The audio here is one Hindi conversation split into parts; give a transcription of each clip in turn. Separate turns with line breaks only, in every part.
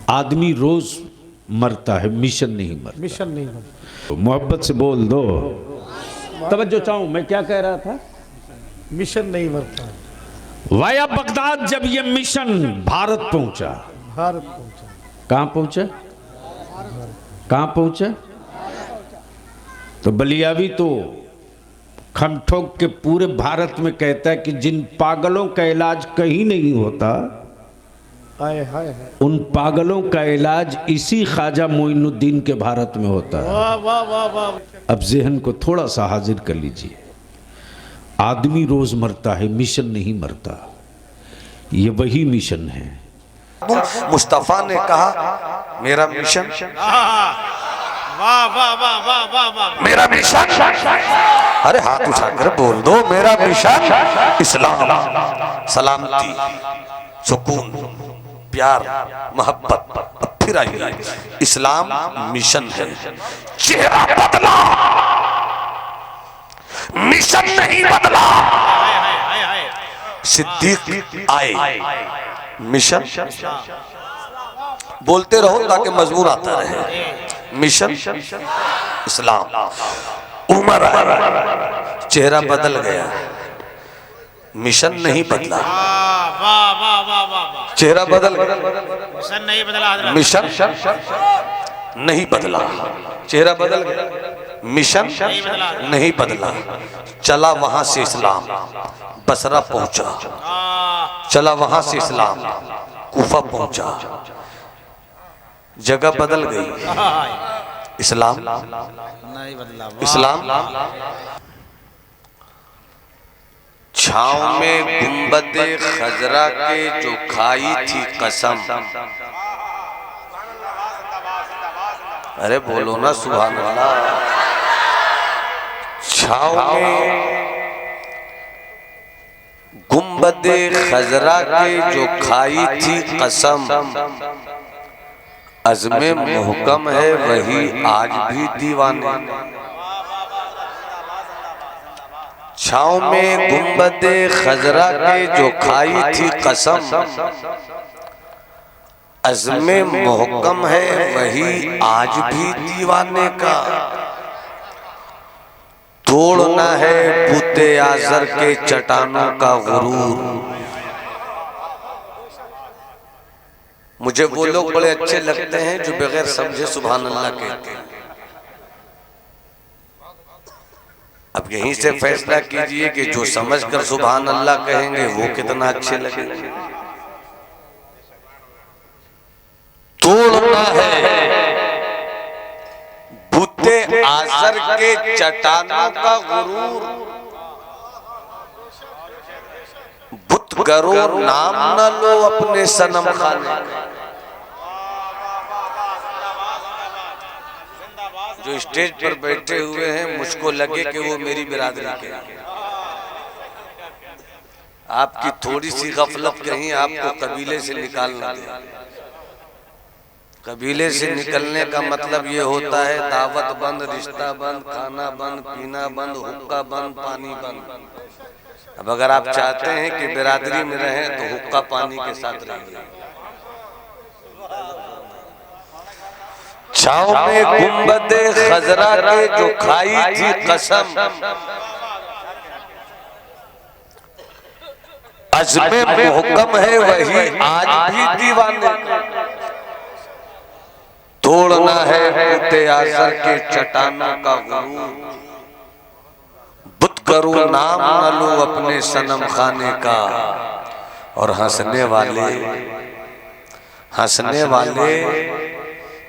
आदमी रोज मरता है, मिशन नहीं मरता।
मिशन नहीं मरता।
मोहब्बत से बोल दो। तवज्जो चाहूं, मैं क्या कह रहा था?
मिशन नहीं मरता।
वाया बगदाद जब ये मिशन भारत पहुंचा,
भारत पहुंचा।
कहां पहुंचा? कहां पहुंचा? तो बलियावी तो खम ठोक के पूरे भारत में कहता है कि जिन पागलों का इलाज कहीं नहीं होता,
हाय हाय हाय,
उन पागलों का इलाज इसी ख्वाजा मोइनुद्दीन के भारत में होता है।
वाह वाह वाह वाह।
अब ज़हन को थोड़ा सा हाजिर कर लीजिए। आदमी रोज मरता है, मिशन नहीं मरता। ये वही मिशन है।
मुस्तफा ने कहा मेरा मिशन,
वाह वाह वाह वाह वाह वाह।
मेरा मिशन, अरे हाथ उठाकर बोल दो, मेरा मिशन इस्लाम, सलामती, सुकून, प्यार, मोहब्बत। फिर आइए, इस्लाम मिशन है। चेहरा बदला, मिशन नहीं बदला। सिद्दीक आए, मिशन बोलते रहो ताकि मजमून आता रहे। मिशन इस्लाम। उमर आया, चेहरा बदल गया, मिशन नहीं बदला। चेहरा बदल गया,
मिशन नहीं बदला।
मिशन नहीं बदला। चेहरा बदल गया, मिशन नहीं बदला। चला वहां से इस्लाम, बसरा पहुंचा। चला वहां से इस्लाम, कूफा पहुंचा। जगह बदल गई, इस्लाम
नहीं बदला।
इस्लाम। छाँव में गुंबदे खजरा के जो खाई थी कसम, अरे बोलो ना सुभान अल्लाह। छाँव में गुंबदे खजरा के जो खाई थी कसम, अज़्मे मुहकम है वही आज भी दीवाने। छाँव में गुंबदे खजरा के जो खाई थी कसम, अज़्मे मुहकम है वही आज भी दीवाने का। तोड़ना है बुते आज़र के चट्टानों का गुरूर। मुझे वो लोग बड़े अच्छे लगते हैं जो बगैर समझे सुभान अल्लाह कहते हैं। अब यहीं से फैसला कीजिए कि जो समझकर सुभान अल्लाह कहेंगे वो कितना अच्छे लगेंगे। तोड़ना है बुते आज़र के चट्टानों का गुरूर। बुत गरो नाम न लो अपने सनम खाने। जो स्टेज पर बैठे हुए हैं, मुझको लगे कि वो मेरी बिरादरी के हैं। आपकी थोड़ी सी गफलत कहीं आपको कबीले से निकालना दे। कबीले से निकलने का मतलब ये होता है दावत बंद, रिश्ता बंद, खाना बंद, पीना बंद, हुक्का बंद, पानी बंद। अब अगर आप चाहते हैं कि बिरादरी में रहें तो हुक्का पानी के साथ रहिए। छाँव में गुंबदे खजरा के जो खाई थी कसम, अज़्मे मुहकम है वही आज भी दीवाने। तोड़ना है बुते आज़र के चट्टानों का गुरूर। बुत करो नाम न लो अपने सनम खाने का। और हंसने वाले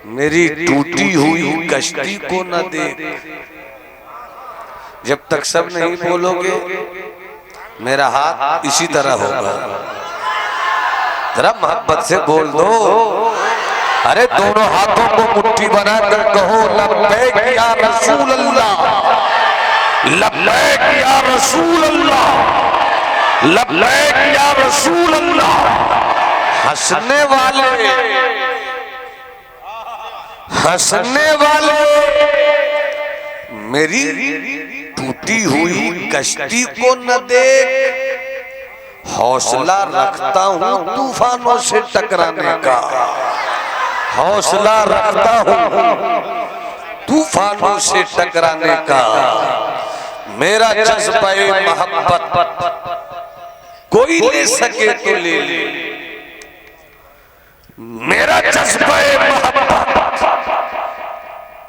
मेरी टूटी हुई कश्ती को न देख। जब तक सब नहीं बोलोगे मेरा हाथ इसी तरह होगा। जरा मोहब्बत से बोल दो। अरे दोनों हाथों को मुट्ठी बनाकर कहो लब्बैक या रसूल अल्लाह, लब्बैक या रसूल अल्लाह, लब्बैक या रसूल अल्लाह। हंसने वाले मेरी टूटी हुई कश्ती को न देख। हौसला रखता हूं तूफानों से टकराने का। हौसला रखता हूँ तूफानों से टकराने का। मेरा जज्बा-ए मोहब्बत कोई ले सके तो ले ले, मेरा जज्बा-ए मोहब्बत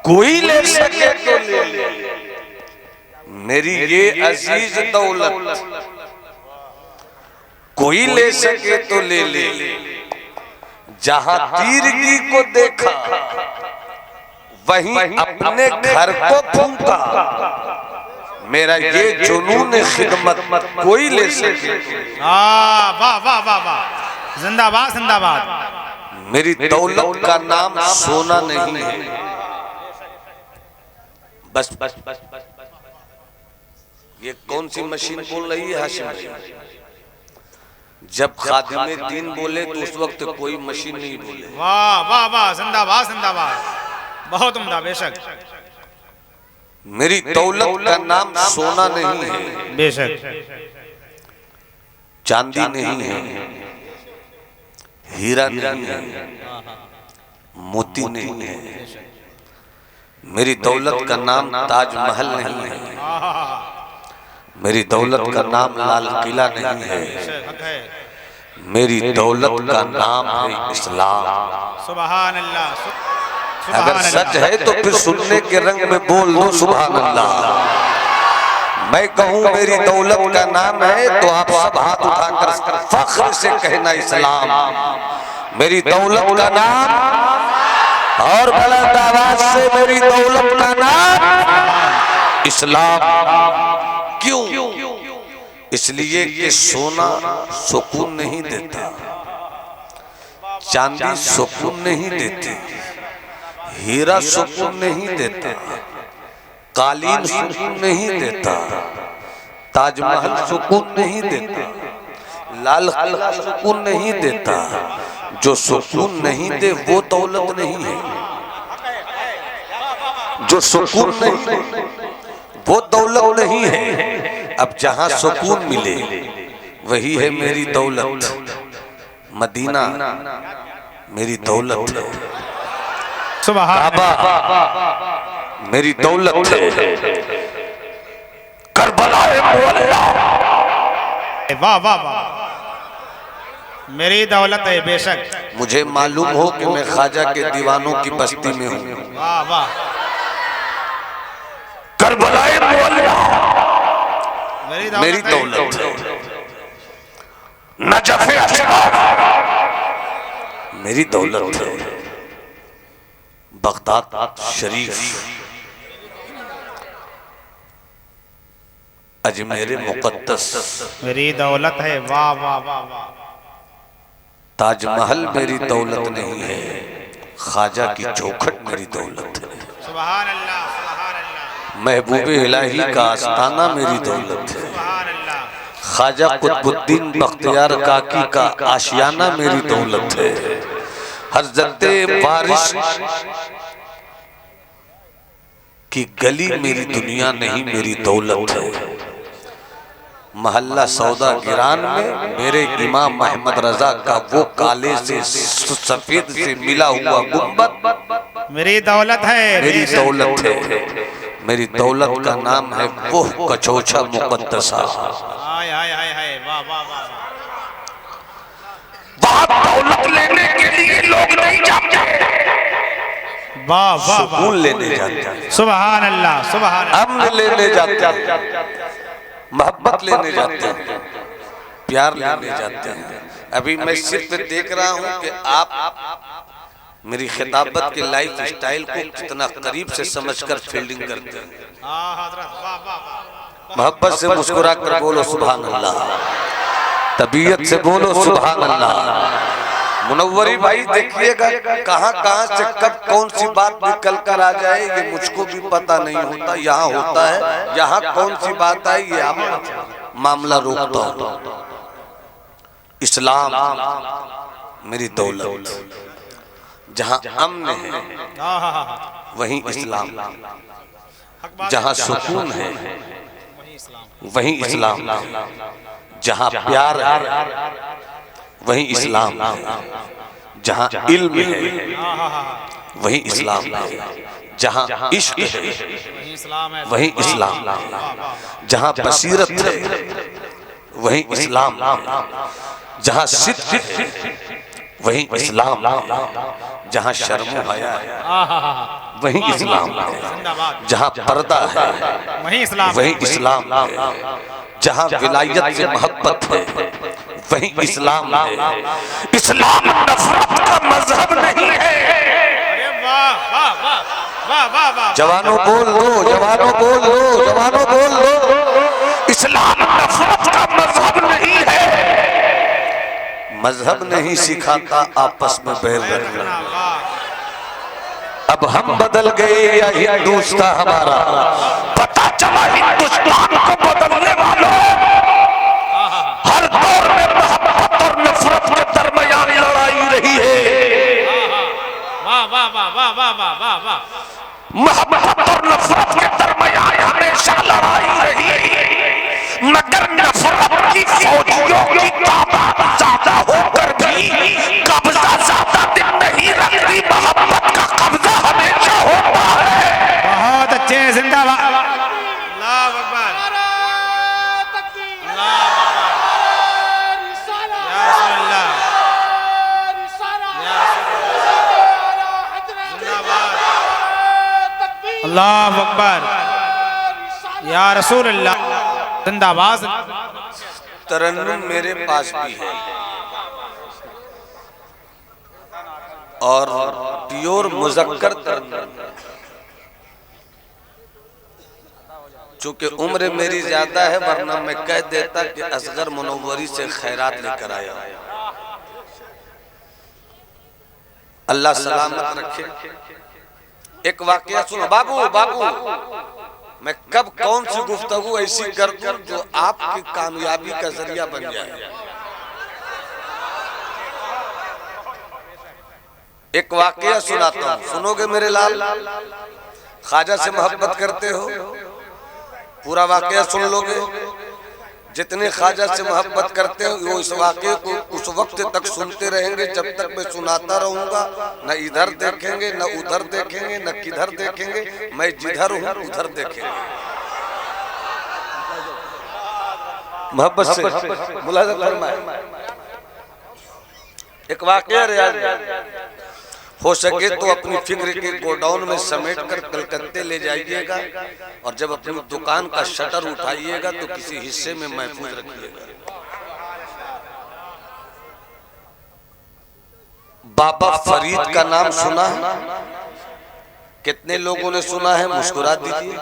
कोई ले सके तो ले ले। मेरी ये अजीज दौलत कोई ले सके तो ले ले। जहां तीरगी को देखा वहीं अपने घर को फूंका। मेरा ये जुनून खिदमत कोई ले सके।
वाह वाह वाह वाह, जिंदाबाद जिंदाबाद।
मेरी दौलत का नाम सोना नहीं है। बस बस बस बस ये कौन सी मशीन बोल रही है हाशिम भाई? जब खादिमे दीन बोले तो उस वक्त कोई मशीन नहीं बोले।
वाह वाह वाह, जिंदाबाद जिंदाबाद, बहुत उम्दा। बेशक
मेरी दौलत का नाम सोना नहीं है,
बेशक
चांदी नहीं है, हीरा नहीं है, मोती नहीं है। मेरी दौलत का नाम ताजमहल नहीं है। मेरी दौलत का नाम लाल किला नहीं है। मेरी दौलत का नाम है इस्लाम।
सुभान अल्लाह।
अगर सच है तो फिर सुनने के रंग में बोल दो सुभान अल्लाह। मैं कहूँ मेरी दौलत का नाम है तो आप सब हाथ उठाकर फख्र से कहना इस्लाम। मेरी दौलत का नाम और बुलंद आवाज से मेरी दौलत का नाम इस्लाम। क्यों? इसलिए कि सोना सुकून नहीं देता, चांदी सुकून नहीं देती, हीरा सुकून नहीं देता, कालीन सुकून नहीं देता, ताजमहल सुकून नहीं देता, लाल किला सुकून नहीं देता। जो सुकून नहीं दे वो दौलत नहीं है। जो सुकून नहीं दे वो दौलत नहीं है। अब जहां सुकून मिले वही है मेरी दौलत। मदीना मेरी दौलत है, काबा मेरी दौलत है, करबला
वाह वाह वाह, मेरी दौलत है। बेशक
मुझे मालूम हो कि मैं ख्वाजा के दीवानों की बस्ती में हूँ।
वाह वाह,
करबलाए
मेरी
दौलत है। नजफ़े अशराफ मेरी दौलत है। बगदाद शरीफ, अजमेर मुक़द्दस
मेरी दौलत है। वाह वाह वाह वाह,
ताजमहल मेरी दौलत नहीं है, ख्वाजा की चौखट मेरी दौलत है।
सुभान अल्लाह सुभान अल्लाह।
महबूब इलाही का आस्ताना मेरी दौलत है।
सुभान अल्लाह।
ख्वाजा कुतुबुद्दीन बख्तियार काकी का आशियाना मेरी दौलत है। हज़रते वारिस की गली मेरी दुनिया नहीं, मेरी दौलत है। महल्ला सौदा गिरान में मेरे इमाम अहमद रजा का वो काले से सफेद से मिला हुआ गुंबद
मेरी दौलत है।
मेरी दौलत है। मेरी दौलत का नाम है वो कचौचा मुकद्दसा।
हाय हाय हाय हाय, वाह वाह वाह।
वहाँ दौलत लेने के लिए लोग नहीं जाते,
वाह वाह,
सुकून लेने जाते हैं,
सुभान अल्लाह सुभान अल्लाह।
अमन लेने जाते हैं, मोहब्बत लेने जाते हैं, प्यार लेने जाते हैं। अभी मैं सिर्फ देख रहा हूँ कि आप मेरी खिताबत के लाइफ स्टाइल को कितना करीब से समझकर फील्डिंग करते हैं। मोहब्बत से मुस्कुरा कर बोलो सुभान अल्लाह, तबीयत से बोलो सुभान अल्लाह। मुनव्वरी भाई देखिएगा कहाँ कहाँ से कब कौन सी बात निकल कर आ जाए ये मुझको भी पता नहीं होता। यहाँ होता है, यहाँ कौन सी बात आई ये आप मामला रोकता हूँ। इस्लाम मेरी दौलत, जहाँ अमन है वहीं इस्लाम, जहाँ सुकून है वहीं इस्लाम, जहाँ प्यार है वहीं इस्लाम है, जहां इल्म है वहीं इस्लाम है, जहां इश्क है वहीं इस्लाम, जहां बसीरत है वहीं इस्लाम, जहां सिद्क है वहीं इस्लाम, जहां शर्म हया है वहीं इस्लाम, जहां पर्दा है वहीं इस्लाम, जहां विलायत से मोहब्बत है वहीं इस्लाम है। इस्लाम नफरत का मजहब नहीं है। जवानों बोल लो, जवानों बोल लो, जवानों बोल लो, इस्लाम नफरत का मजहब नहीं है। मजहब नहीं सिखाता आपस में बैर रखना। अब हम बदल गए या हिंदुस्तान हमारा? पता चला हिंदुस्तान को बदलने वालों, हर दौर में मोहब्बत और नफरत के दरमियान लड़ाई रही है। मोहब्बत और नफरत के दरमियान हमेशा लड़ाई रही है, मगर नफरत की फौजियों की तादाद ज्यादा होकर भी कब्जा ज्यादा दिन नहीं रखती। मोहब्बत का कब्जा हमेशा होता है।
बहुत अच्छे, जिंदाबाद। अल्लाह अकबर, अल्लाह अकबर, या रसूलल्लाह, जिंदाबाद, अल्लाह अकबर, या रसूलल्लाह, जिंदाबाद।
तरन्नुम मेरे पास भी है और प्योर मुज़क्कर तरन्नुम। चूंकि उम्र मेरी ज्यादा है, वरना मैं कह देता कि असगर मुनव्वरी से खैरात लेकर आया। अल्लाह सलामत रखे। एक वाकया सुनो। बाबू बाबू, मैं कब कौन सी गुफ्तगू ऐसी कर दूं जो आपकी कामयाबी का जरिया बन जाए। एक वाकया सुनाता हूं, सुनोगे मेरे लाल? ख्वाजा से मोहब्बत करते हो? पूरा वाकया सुन लोगे? जितने ख्वाजा से मोहब्बत करते हो वो इस वाकये को उस वक्त तक सुनते रहेंगे जब तक मैं सुनाता रहूंगा। न इधर देखेंगे, न उधर देखेंगे, न किधर देखेंगे। मैं जिधर हूं उधर देखेंगे। मोहब्बत से मुलाज़ा फरमाए। एक वाकया रियाज, हो सके तो अपनी फिक्र के गोडाउन में समेट कर कलकत्ते ले जाइएगा और जब अपनी दुकान का शटर उठाइएगा तो किसी हिस्से में महफूज रखिएगा। बाबा फरीद का नाम सुना? कितने लोगों ने सुना है? मुस्कुरा दीजिए।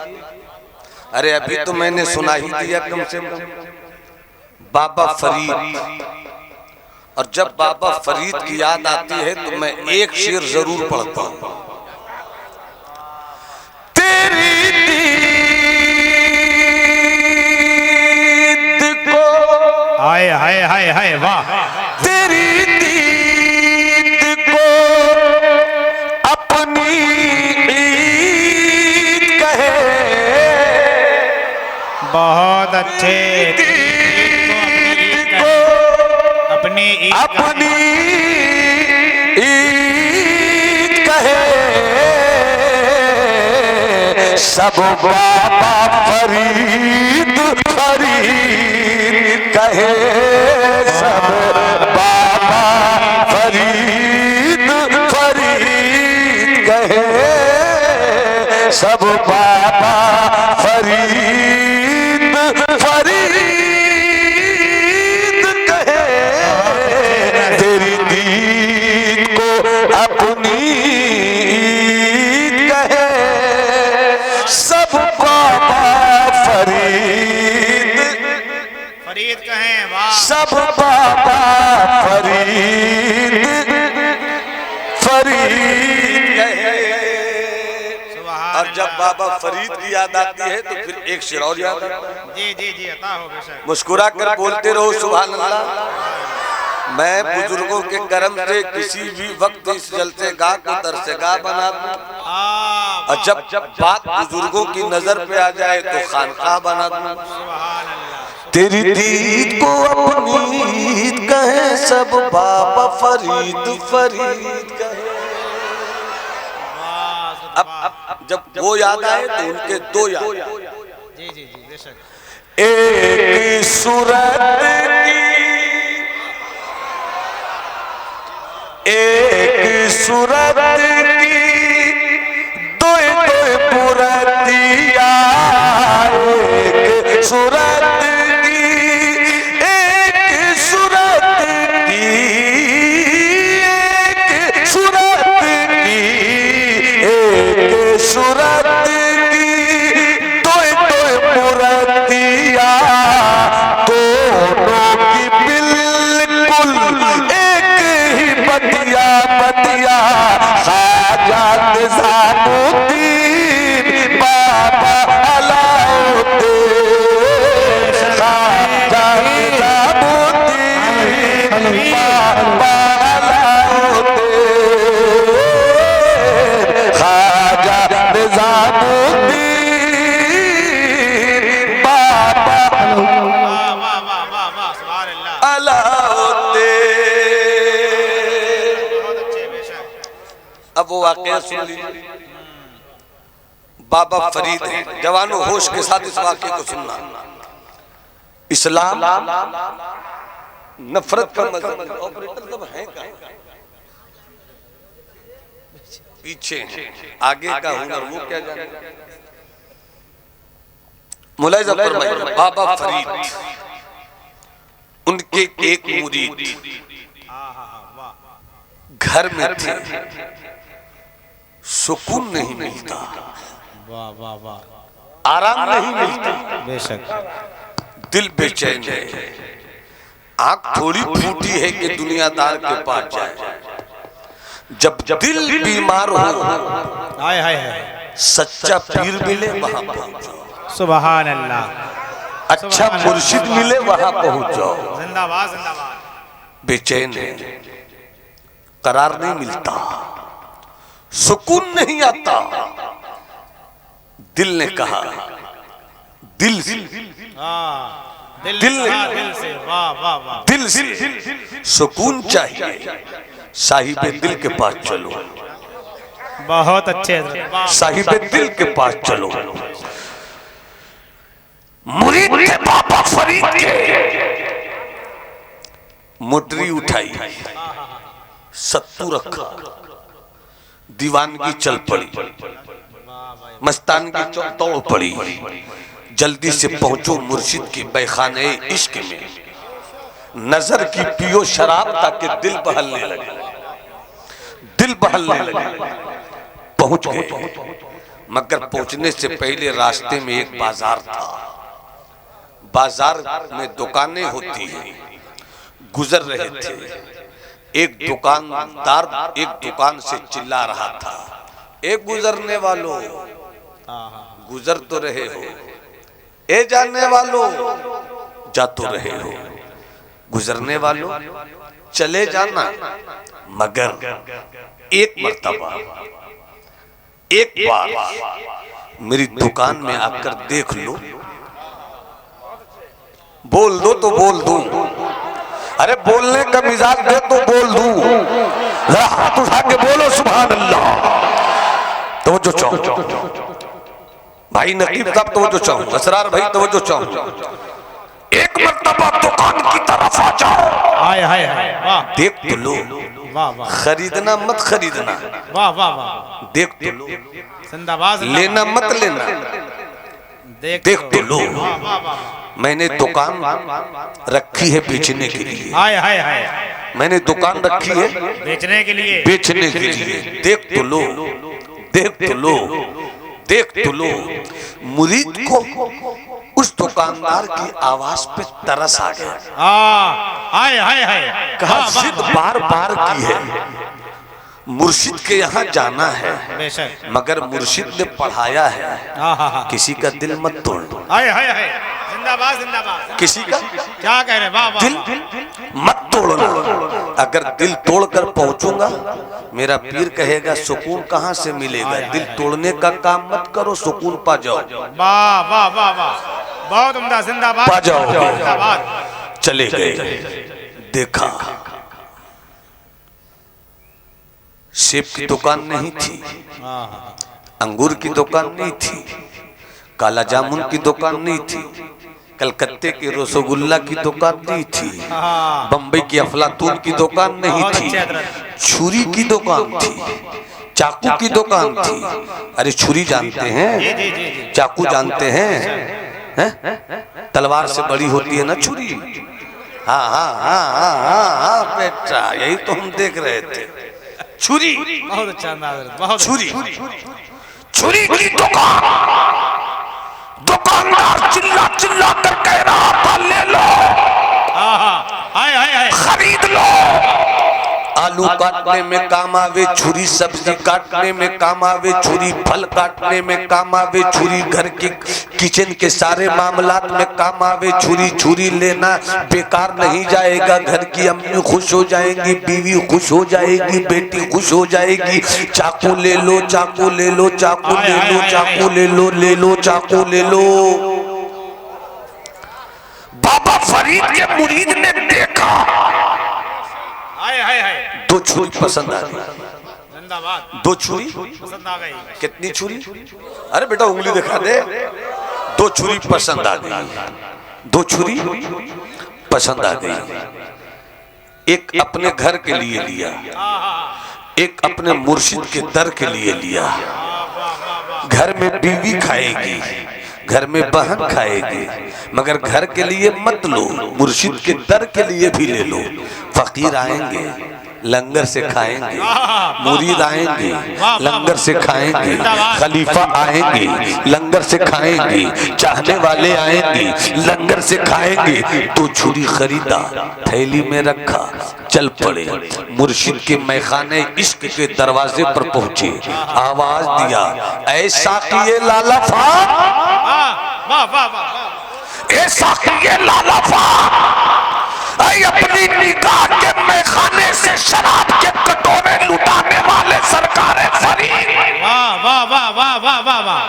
अरे अभी तो मैंने सुना ही दिया कम से कम। बाबा फरीद। और जब बाबा फरीद की याद आती है तो मैं एक शेर जरूर पढ़ता हूं। तेरी दीद को,
हाय हाय हाय हाय, वाह।
तेरी दीद को अपनी ईद कहे।
बहुत अच्छे। अपनी
ईद कहे सब बाबा फरीद फरीद कहे, सब बाबा फरीद फरीद कहे, सब बाबा फरीद फरीद कहे। तेरी दीद को अपनी कहे सब बाबा फरीद
फरीद कहें, वाह।
सब बाबा फरीद फरीद कहे। और जब बाबा फरीद की याद आती है तो फिर एक शेर और याद आता है।
जी जी जी, अता हो बेशक।
मुस्कुरा कर बोलते रहो सुभान अल्लाह। मैं बुजुर्गों के करम से किसी भी वक्त इस जलसेगाह को दरसेगाह बना दूं, और जब बात बुजुर्गों की नजर पे आ जाए तो खानकाह बना दूं।
सुभान अल्लाह।
तेरी दीद को अपनी ईद कहे सब, बाबा फरीद फरीद कहे। अब जब वो याद आए तो उनके दो याद।
जी जी जी बेशक।
एक सूरत की, एक सूरत की, दो पुरतिया, एक सूरत की, एक सूरत की, एक सूरत की, एक सूरत की, दो पुरतिया, दोनों की बिल्कुल एक ही बतिया बतिया, ख्वाजा निज़ामुद्दीन बाबा अलाउद्दीन, ख्वाजा निज़ामुद्दीन बाबा अलाउद्दीन, ख्वाजा निज़ामुद्दीन बाबा अलाउद्दीन।
बहुत अच्छे बेशक।
अब वो वाकया सुन लीजिए। बाबा फरीद हैं। जवानों होश के साथ इस वाक्य को सुनना। इस्लाम नफरत का मजहब। ऑपरेटर सब हैं कहाँ? पीछे हैं। आगे का हुनर वो क्या जाने। मुलाहिजा फरमाइए, बाबा फरीद उनके एक मुरीद घर में थे, सुकून नहीं मिलता,
वाह वाह वाह,
आराम नहीं मिलता,
बेशक।
दिल बेचैन है, आंख थोड़ी फूटी है कि दुनियादार के पास जाए। जब दिल बीमार हो,
हाय हाय हाय,
सच्चा पीर मिले वहां पहुंच जाओ,
सुभान अल्लाह,
अच्छा मुर्शिद मिले वहां पहुंच जाओ।
जिंदाबाद जिंदाबाद।
बेचैन है, करार नहीं मिलता, सुकून नहीं आता। दिल ने कहा, दिल
दिल
दिल
से, वाह वाह वाह,
दिल से सुकून चाहिए, साहिबे दिल के पास चलो,
बहुत अच्छे।
साहिबे दिल के पास चलो। मुरीद थे बाबा फरीद के, मोटरी उठाई, सत्तू रखा, दीवानगी चल पड़ी, मस्तानगी तोड़ पड़ी। जल्दी से पहुंचो मुर्शिद के बैखाने इश्क में, नजर की पियो शराब ताकि दिल बहलने लगे, दिल बहलने लगे। पहुंच गए, मगर पहुंचने से पहले रास्ते में एक बाजार था। बाजार में दुकानें होती हैं, गुजर रहे थे। एक दुकानदार एक दुकान से चिल्ला रहा था, एक गुजरने वालों, गुजर तो रहे हो, ए जाने वालों, जा तो रहे हो, गुजरने वालों चले जाना, मगर एक मर्तबा, एक बार मेरी दुकान में आकर देख लो। बोल दो तो बोल दूं, अरे बोलने का मिजाज दे तो बोल दूं। जरा हाथ उठा के बोलो सुभान अल्लाह। तो जो चाहो भाई नकीब साहब, तो जो चाहो असरार भाई, तो जो चाहो एक मर्तबा दुकान की तरफ आ जाओ।
हाय हाय हाय, वाह,
देख तो लो,
वाह वाह,
खरीदना मत खरीदना,
वाह वाह वाह,
देख तो लो,
जिंदाबाद,
लेना मत लेना, देख तो लो। मैंने दुकान रखी है बेचने के लिए,
हाय हाय हाय,
मैंने दुकान रखी है
बेचने के लिए,
बेचने के लिए। देख तो लो, देख तो लो, देख तो लो। मुरीद को उस दुकानदार की आवाज पे तरस आ गया।
हाय हाय हाय,
कहा जिद बार बार की है, मुर्शिद के यहाँ जाना है,
बेशक,
मगर मुर्शिद ने पढ़ाया है किसी का दिल मत तोड़।
हाय हाय हाय, जिंदाबाद जिंदाबाद।
किसी का
क्या कह रहे, वाह वाह,
दिल मत तोड़ना। अगर दिल तोड़कर पहुंचूंगा, मेरा पीर कहेगा सुकून कहां से मिलेगा। दिल तोड़ने का काम मत करो, सुकून पा जाओ।
वाह वाह वाह वाह, बहुत उम्दा, जिंदाबाद।
बाजाओ।
जिंदाबाद।
चले गए। देखा सेब की दुकान नहीं थी, अंगूर की दुकान नहीं थी, काला जामुन की दुकान नहीं थी, कलकत्ते के रसगुल्ला की दुकान नहीं थी, बम्बई की अफलातून की दुकान नहीं थी, छुरी की दुकान थी, चाकू की दुकान थी। अरे छुरी जानते हैं, चाकू जानते हैं, तलवार से बड़ी होती है ना छुरी। हाँ हाँ हाँ हाँ हाँ हाँ बेटा, यही तो हम देख रहे थे। छुरी,
बहुत अच्छा अंदाज, बहुत
छुरी, छुरी की दुकान। दुकानदार चिल्ला चिल्ला कर कह रहा था ले लो,
हाय हाय हाय,
खरीद लो। आलू काटने में काम आवे छुरी, सब्जी काटने में काम आवे छुरी, फल काटने में काम आवे छुरी, घर के किचन के सारे मामलात में काम आवे छुरी। छुरी लेना बेकार नहीं जाएगा, घर की अम्मी खुश हो जाएंगी, बीवी खुश हो जाएगी, बेटी खुश हो जाएगी। चाकू ले लो, चाकू ले लो, चाकू ले लो, चाकू ले लो, ले लो चाकू ले लो। बाबा फरीद के मुरीद ने देखा,
हाय हाय हाय,
दो छुरी पसंद आ गई।
जिंदाबाद।
दो छुरी
पसंद आ गई।
कितनी छुरी? अरे बेटा उंगली दिखा दे। दो छुरी पसंद आ गई, दो छुरी पसंद आ गई। एक अपने घर के लिए लिया, एक अपने मुर्शिद के दर के लिए लिया। घर में बीवी खाएगी, घर में बहन खाएगी, मगर घर के लिए मत लो, मुर्शिद के दर के लिए भी ले लो। फकीर आएंगे लंगर से खाएंगे, मुरीद आएंगे लंगर से खाएंगे, खलीफा आएंगे लंगर से खाएंगे, चाहने वाले आएंगे लंगर से खाएंगे। तो छुरी खरीदा, थैली में रखा, चल पड़े। मुर्शिद के मैखाने इश्क के दरवाजे पर पहुंचे, आवाज दिया, ऐसा किए लाला फा,
वाह वाह वाह,
ऐसा किए लाला फा, अपनी निगाह के मैखाने से शराब के कटोरे लुटाने वाले सरकार फरीद।
वाह वाह वाह वाह वाह वाह वाह।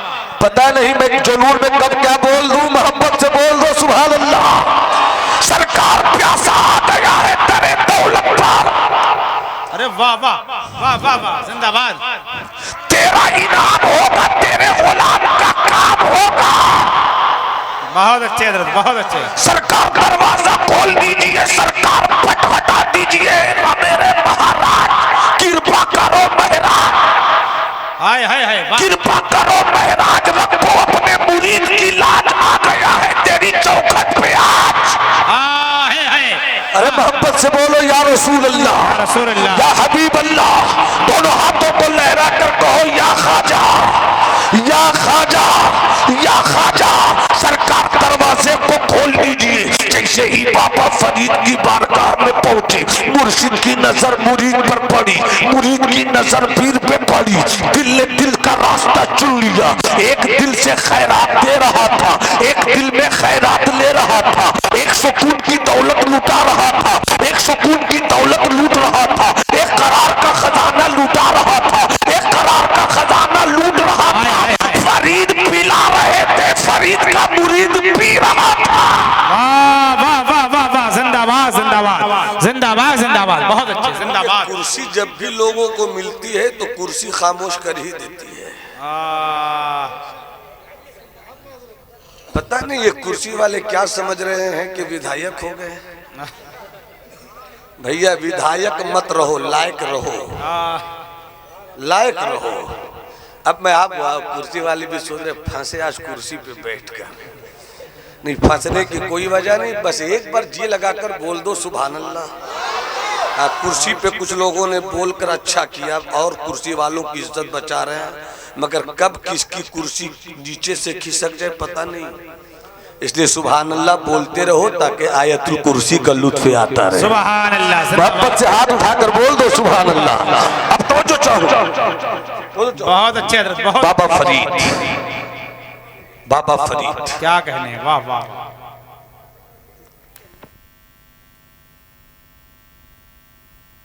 पता नहीं मैं जुनून में कब क्या बोल दूं, मोहब्बत से बोल दो सुभान अल्लाह। सरकार प्यासा आ गया है तेरे दौलत पर।
अरे वाह वाह वाह वाह वाह, जिंदाबाद।
तेरा इनाम होगा, तेरे गुलाम का काम होगा।
बहुत अच्छे हजरत, बहुत अच्छे।
सरकार दरवाजा खोल दीजिए, सरकार फटफटा दीजिए, मेरे महाराज कृपा करो महाराज,
हाय हाय हाय,
कृपा करो महाराज, रखो अपने मुरीद की लाज, आ गया है तेरी चौखट पे आज।
हाय हाय,
अरे मोहब्बत से बोलो या रसूल अल्लाह,
रसूल अल्लाह,
या हबीब अल्लाह। दोनों हाथों को लहरा कर कहो या खाजा, या खाजा, या खाजा। सरकार दरवाजे को खोल दीजिए। जैसे ही बाबा फरीद की बारगाह में पहुंचे, मुर्शिद की नजर मुरीद पर पड़ी, मुरीद की नजर पीर पे पड़ी। दिल ने दिल का रास्ता चुन लिया, एक दिल से खैरात दे रहा था, एक दिल में खैरात ले रहा था, एक सुकून की दौलत लुटा रहा था, एक सुकून की दौलत लूट रहा था, एक करार का खजाना लुटा रहा था, एक करार का खजाना लूट रहा था। फरीद पिला रहे थे, फरीद का मुरीद पी रहा था।
वाह वाह वाह वाह वाह, जिंदाबाद जिंदाबाद जिंदाबाद जिंदाबाद, बहुत अच्छे, जिंदाबाद।
कुर्सी जब भी लोगों को मिलती है तो कुर्सी खामोश कर ही देती है। पता नहीं ये कुर्सी वाले क्या समझ रहे हैं कि विधायक हो गए। भैया विधायक मत रहो, लायक रहो, लायक रहो। अब मैं आप कुर्सी वाले भी सोच रहे फंसे आज कुर्सी पे बैठकर। नहीं, फंसने की कोई वजह नहीं, बस एक बार जी लगाकर बोल दो सुभान अल्लाह। कुर्सी पे कुछ लोगों ने बोलकर अच्छा किया और कुर्सी वालों की इज्जत बचा रहे हैं, मगर कब किसकी कुर्सी नीचे से खिसक जाए पता नहीं। इसलिए सुभान अल्लाह बोलते रहो ताकि आयतुल कुर्सी का लुत्फ आता रहे।
सुभान अल्लाह,
मोहब्बत से हाथ उठाकर बोल दो सुभान अल्लाह। अब तो जो चाहो।
बहुत अच्छे हजरत, बहुत।
बाबा फरीद, बाबा फरीद
क्या कहने, वाह वाह।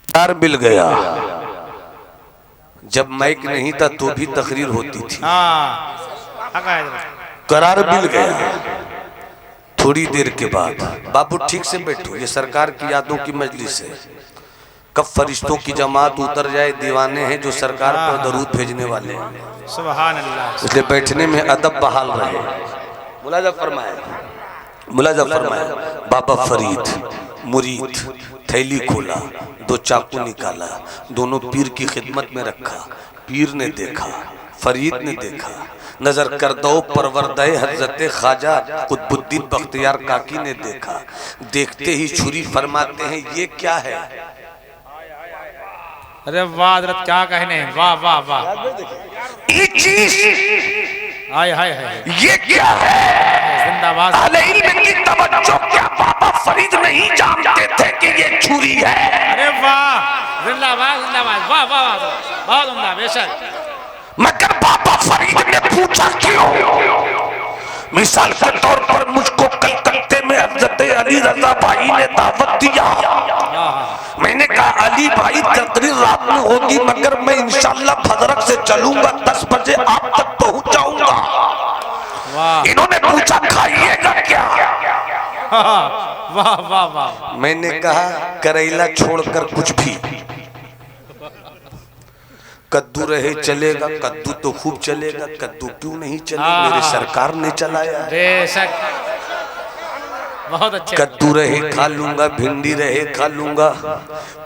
करार मिल गया। जब माइक नहीं था तो भी तकरीर होती थी।
हाँ,
करार मिल गया। थोड़ी देर के बाद, बाबू ठीक से बैठो, ये सरकार की यादों की मजलिस है। कब फरिश्तों की जमात उतर जाए, दीवाने हैं जो सरकार पर दरूद भेजने वाले हैं।
सुभान अल्लाह।
इसलिए बैठने में अदब बहाल रहे। मुलाजा फरमाए, मुलाजा फरमाए। बाबा फरीद मुरीद थैली खोला, 2 चाकू निकाला, दोनों पीर की खिदमत में रखा। पीर ने देखा, फरीद ने देखा, नजर कर दो परवरदे हजरत ख्वाजा कुतुबुद्दीन बख्तियार काकी ने देखा। देखते ही छुरी फरमाते हैं ये क्या है?
अरे वाह हजरत, क्या कहने हैं, वाह वाह वाह।
ये चीज,
हाय हाय हाय,
ये क्या है?
जिंदाबाद।
अहले इल्म की तवज्जो, क्या बाबा फरीद नहीं जानते थे कि ये छुरी है?
अरे वाह, जिंदाबाद जिंदाबाद, वाह वाह वाह, बहुत उम्दा, बेशक।
मगर बाबा फरीद ने पूछा क्यों? मिसाल के तौर पर मुझको कलकत्ते में हजरत अली रजा भाई ने दावत दिया। मैंने कहा अली भाई तकरीर रात में होगी, मगर मैं इंशाल्लाह फजरक से चलूंगा, 10 बजे आप तक पहुंच जाऊंगा। इन्होंने पूछा खाइएगा क्या?
वाह वाह वाह।
मैंने कहा करेला छोड़कर कुछ भी। कद्दू रहे चलेगा, कद्दू तो खूब चलेगा, कद्दू क्यों नहीं चले? मेरे सरकार ने चलाया।
बेशक, बहुत अच्छे।
कद्दू रहे खा लूंगा, भिंडी रहे खा लूंगा,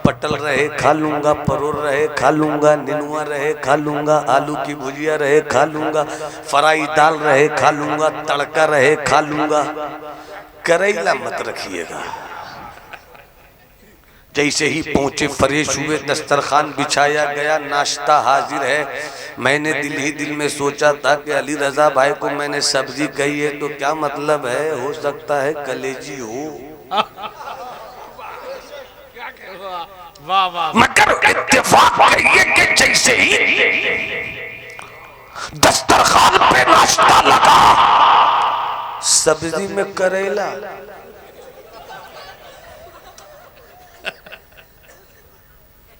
पटल रहे खा लूंगा, परोर रहे खा लूंगा, निनुआ रहे खा लूंगा, आलू की भुजिया रहे खा लूंगा, फ्राई दाल रहे खा लूंगा, तड़का रहे खा लूंगा। करेला मत रखिएगा। जैसे ही पहुंचे फ्रेश हुए, दस्तरखान बिछाया गया, नाश्ता हाजिर है। मैंने दिल ही दिल में सोचा था कि अली रजा भाई को मैंने सब्जी कही है तो क्या मतलब है, हो सकता है कलेजी हो।
वाह वाह।
मगर इत्तेफाक है कि जैसे ही दस्तरखान पे नाश्ता लगा, सब्जी में करेला।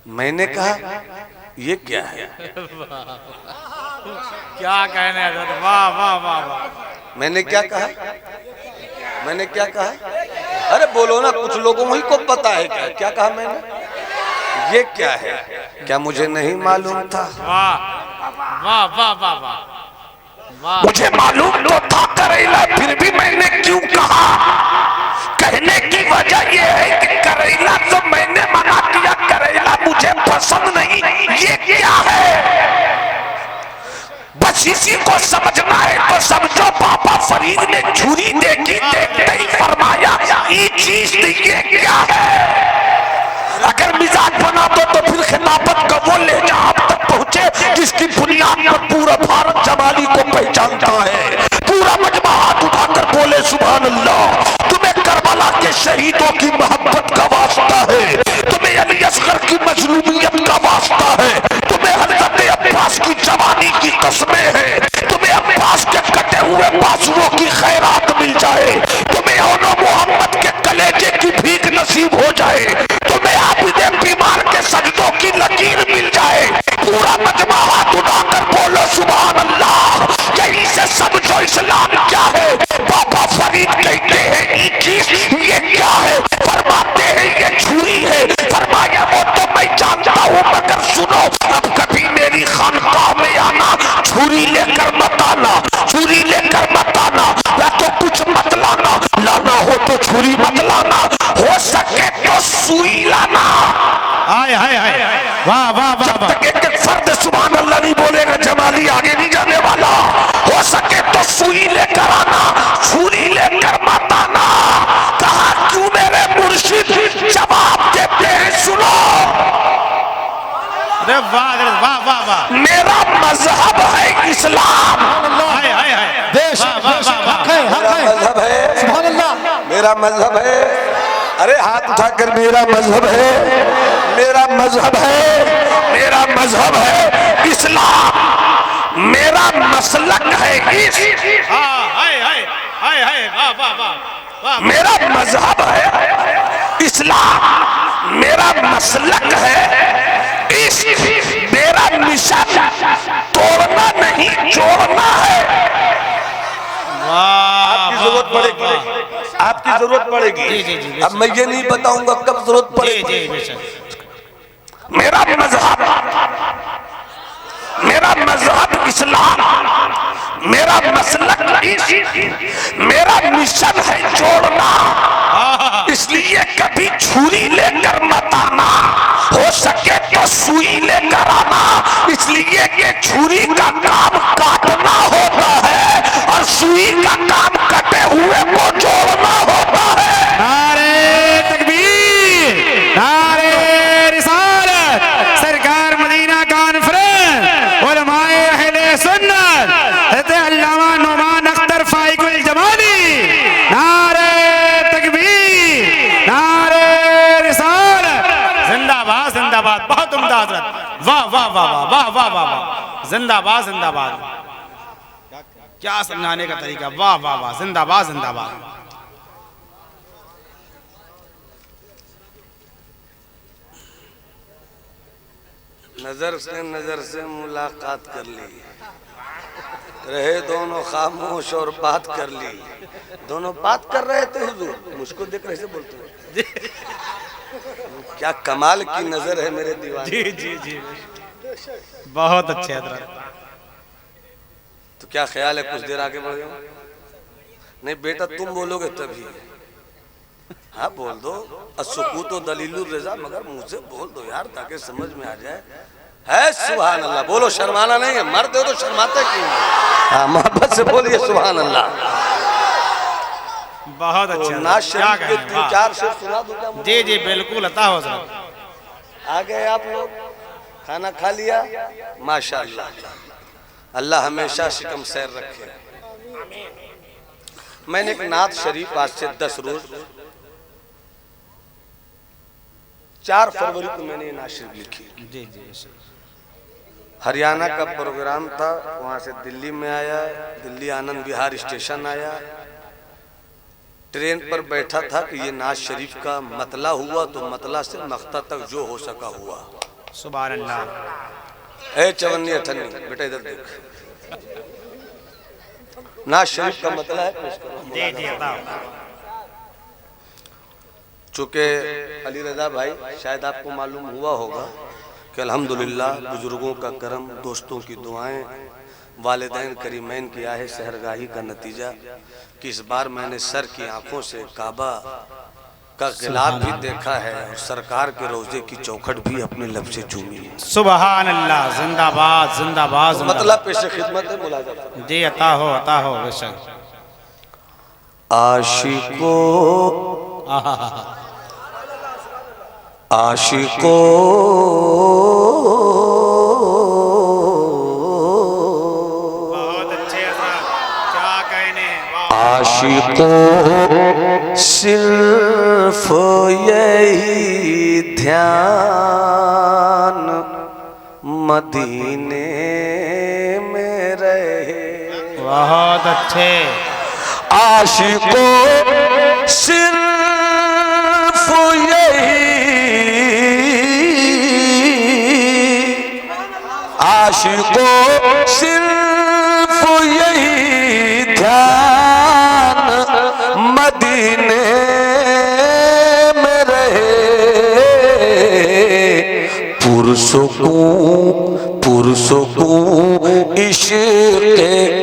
मैंने कहा ये क्या है?
क्या कहने हैं, वाह वाह वाह वाह।
मैंने क्या कहा? मैंने क्या कहा? अरे बोलो ना, कुछ लोगों ही को पता है क्या क्या कहा मैंने? ये क्या है? क्या मुझे नहीं मालूम था?
वाह वाह वाह वाह वाह।
मुझे मालूम तो था करेला, फिर भी मैंने क्यों कहा? कहने की वजह यह है कि करेला तो मैंने मना किया, करेला मुझे पसंद नहीं। ये क्या है? बस इसी को समझना है तो समझो। बाबा फरीद ने छुरी देखी, देखते ही फरमाया ये चीज ये क्या है? अगर मिजाज बना दो तो फिर खिलाफत का वो लहजा आप तक पहुंचे जिसकी बुनियाद पर पूरा भारत जमाली को पहचानता है। पूरा मजमा हाथ उठाकर बोले सुभान अल्लाह। तुम्हें करबला के शहीदों की मोहब्बत का वास्ता है, तुम्हें अली असगर की मजलूमियत का वास्ता है, तुम्हें हजरत अब्बास की जवानी की कस्में हैं, तुम्हें अब्बास के कटे हुए बाजुओं की खैरात मिल जाए, तुम्हें ओनो मोहम्मद के कलेजे की भीख नसीब हो जाए, तुम्हें आबिदे बीमार के सजदों की लकीर मिल जाए। पूरा मजमा हाथ उठाकर बोलो सुभान अल्लाह। यही से समझो इस्लाम क्या है। बाबा फरीद कहते हैं ये क्या है? फरमाते हैं ये छुरी है। फरमाया वो तो मैं जानता हूँ, मगर सुनो, अब कभी मेरी खानकाह में आना, छुरी लेकर मत आना, छुरी लेकर मत आना, या तो कुछ मत लाना, लाना हो तो छुरी मत लाना, हो सके तो सुई लाना।
हाय हाय हाय, वाह वाह वाह वाह।
एक फर्द सुभान अल्लाह नहीं बोलेगा, जमाली आगे नहीं जाने वाला। हो सके तो सुई लेकर आना, छुरी लेकर मत आना। कहा क्यों मेरे मुर्शिद? जवाब देते हैं सुनो।
अरे वाह वाह वाह वाह।
मेरा मजहब है इस्लाम।
हाय हाय हाय,
देश हक है,
मजहब है,
सुभान अल्लाह।
मेरा मजहब है। अरे हाथ उठाकर मेरा मजहब है, मेरा मजहब है, मेरा मजहब है इस्लाम। मेरा मसलक है
हाय हाय हाय हाय, वाह वाह वाह।
मेरा मजहब है इस्लाम, मेरा मसलक है इश्क, मेरा मिशन तोड़ना नहीं जोड़ना है।
वाह
आपकी जरूरत पड़ेगी। आपकी जरूरत पड़ेगी।
जी, जी, जी,
अब मैं ये नहीं बताऊंगा कब जरूरत
जी
पड़ेगी।
जी बेशक।
मेरा मजहब इस्लाम, मेरा मसलक मेरा मिशन है जोड़ना, इसलिए कभी छुरी लेकर मत आना, हो सके तो सुई लेकर आना, इसलिए कि छुरी का काम काटना होता है और सुई का काम कटे हुए को जोड़ना होता है।
नारे तकबीर, नारे रिसालत, सरकार मदीना कॉन्फ्रेंस, उलमाए अहले सुन्नत, हज़रत अल्लामा नुमान अख्तर फाइकुल जमानी, नारे तकबीर, नारे रिसालत, जिंदाबाद जिंदाबाद। बहुत उम्दा हज़रत, वाह वाह वाह वाह वाह वाह वाह वाह, जिंदाबाद जिंदाबाद। क्या समझाने का तरीका, वाह वाह वाह, जिंदाबाद जिंदाबाद।
नजर से मुलाकात कर ली, रहे दोनों खामोश और बात कर ली। दोनों बात कर रहे थे हुजूर, मुझको देख रहे से बोलते हैं क्या कमाल की नजर है मेरे दीवाने।
जी जी जी, बहुत अच्छे हज़रत।
तो क्या ख्याल है कुछ देर आगे बढ़ जाओ? नहीं बेटा तुम बोलोगे तभी। हाँ बोल दो, असुकूत व दलीलुर रज़ा, मगर मुंह से बोल दो यार ताकि समझ में आ जाए। है सुभान अल्लाह, बोलो, शर्माना नहीं है, मर्द हो तो शर्माते क्यों? हाँ मोहब्बत से बोलिए सुभान अल्लाह।
बहुत अच्छे
तो नाज शरीफ के 3-4 शेर सुना दूं क्या?
जी जी बिल्कुल, अता हो सर।
आ गए आप लोग, खाना खा लिया? माशाअल्लाह, अल्लाह हमेशा शिकम सैर रखे। मैंने एक नात शरीफ आज से 10 रोज 4 फरवरी को मैंने ये नात शरीफ लिखी।
जी जी,
हरियाणा का प्रोग्राम था, वहां से दिल्ली में आया, दिल्ली आनंद विहार स्टेशन आया, ट्रेन पर बैठा था कि ये नाज शरीफ का मतला हुआ तो मतला से मख्ता तक जो हो सका हुआ।
सुभान अल्लाह।
ए चवन्नी अठन्नी बेटा इधर देख, नाज शरीफ का मतला है पेश करो।
जी जी, अता।
चूँकि अली रजा भाई शायद आपको मालूम हुआ होगा कि अल्हम्दुलिल्लाह बुजुर्गों का करम, दोस्तों की दुआएं, वालिदैन करीमैन की आहे सहरगाही का नतीजा कि इस बार मैंने सर की आंखों से काबा का गिलाफ भी देखा है और सरकार के रोजे की चौखट भी अपने लब से चूमी है।
सुभान अल्लाह, जिंदाबाद जिंदाबाद।
तो मतलब पेश खिदमत है, मुलाज़ा
जी, अता हो बेशक।
आशिको
बहुत अच्छे हज़रत, क्या कहने।
आशिको सिर्फ यही ध्यान मदीने में रहे।
बहुत अच्छे।
आशिको सिर्फ यही, आशिको सिर्फ यही ध्यान मदीने में रहे। पुरसुकून इश्क़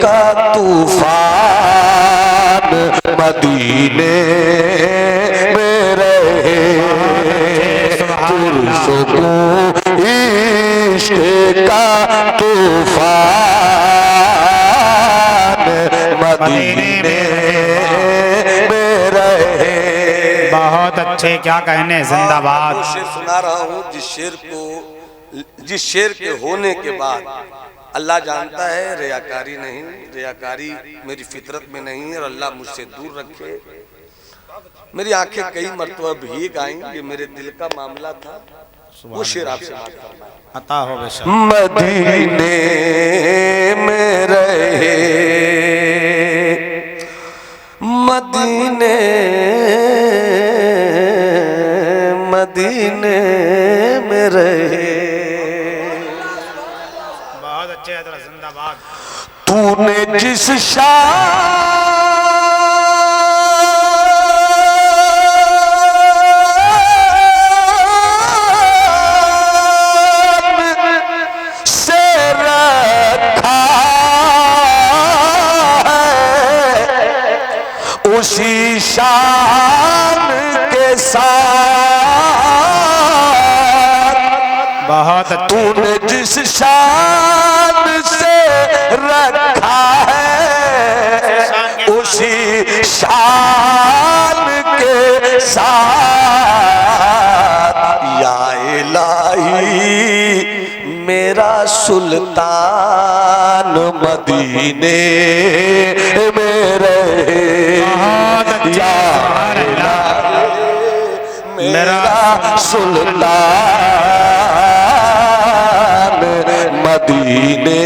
का तूफान मदीने में रहे। पुरसुकून इश्क़ का तूफान मदीने में रहे।
बहुत अच्छे, क्या कहने, जिंदाबाद।
शेर सुना रहा हूँ जिस शेर के होने के बाद अल्लाह जानता है रियाकारी नहीं, रियाकारी मेरी फितरत में नहीं है और अल्लाह मुझसे दूर रखे। मेरी आंखें कई मरतबा भीग आई, ये मेरे दिल का मामला था। वो शेर आपसे बात करना है।
अता हो बेशक।
मदीने में रहे, मदीने मदीने में रहे।
बहुत अच्छे हज़रत, जिंदाबाद।
तूने जिस शान सुल्तान मदीने में रहे, या मेरा सुल्तान मदीने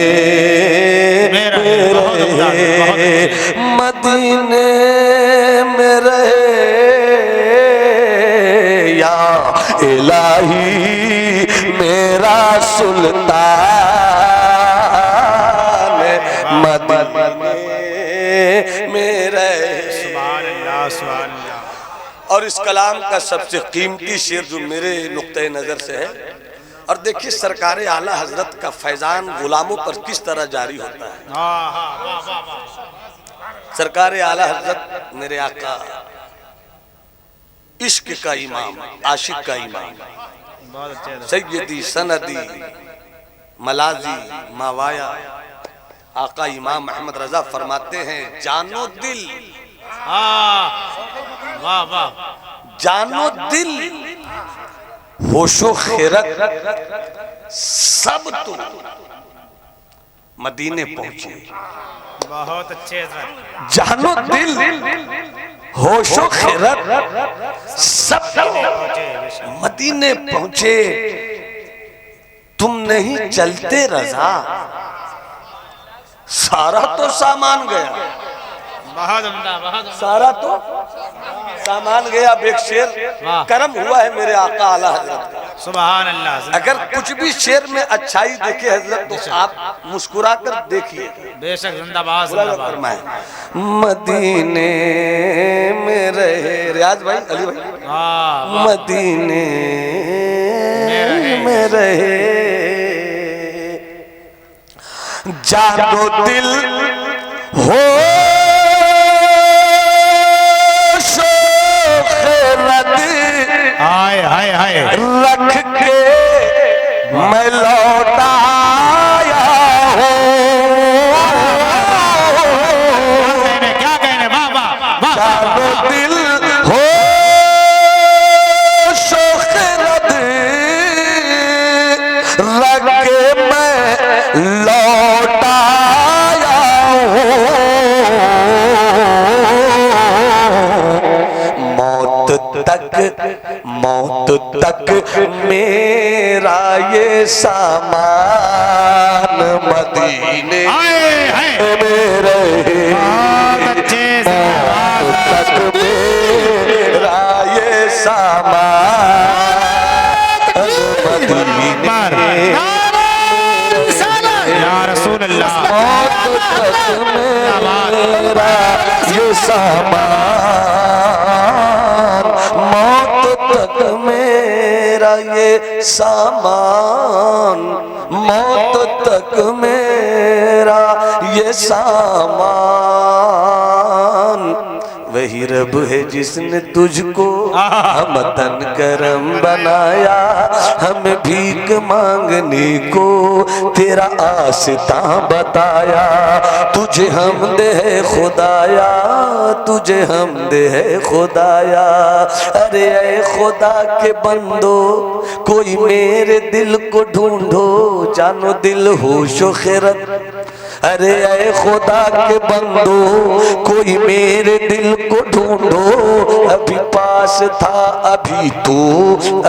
में रहे, मदीने में रहे, या इलाही मेरा सुल्तान मदीने में रहे। और इस कलाम का सबसे कीमती शेर जो मेरे नुक्ते नजर से है, और देखिए सरकार आला हजरत का फैजान गुलामों पर किस तरह जारी होता है। सरकार आला हजरत मेरे आका इश्क का इमाम, आशिक का इमाम, सैयदी सनदी मलाजी मावाया आका इमाम अहमद रजा फरमाते हैं, जानो दिल,
वाह वाह,
जानो दिल, होशो खैरत सब तो मदीने पहुंचे।
बहुत अच्छे हजरत।
जानो दिल, होशो खैरत सब तो मदीने पहुंचे। तुम नहीं चलते रजा, सारा तो सामान गया,
बहुत उम्दा, बहुत उम्दा।
सारा तो सामान गया। अब एक शेर करम हुआ है मेरे आका आला हजरत का।
सुभान अल्लाह।
अगर कुछ भी शेर में अच्छाई देखे हजरत तो आप मुस्कुरा कर देखिए।
बेशक, जिंदाबाद जिंदाबाद।
मदीने में रहे, रियाज भाई, अली भाई, मदीने में रहे, जानो दिल हो
हाय हाय हाय,
रख के मैं लौटाया हूँ।
क्या कहने, वाह वाह वाह।
जानो दिल हो शोखरत, रख के मैं लौटाया हूँ। मौत तक मेरा ये सामान मदीने में रहे, मौत तक मेरा ये सामान मदीने में,
या रसूल अल्लाह,
मौत तक मेरा ये सामान, मौत तक मेरा ये सामान, मौत तक मेरा ये सामान। वही रब है जिसने तुझको हमतन करम बनाया, हमें भीख मांगने को तेरा आस्था बताया। तुझे हमदे है खुदाया, तुझे हमदे है खुदाया। अरे ऐ खुदा के बंदो, कोई मेरे दिल को ढूंढो, जानो दिल होशो खैरत। अरे ऐ खुदा के बंदो, कोई मेरे दिल को ढूंढो, अभी पास था अभी तो,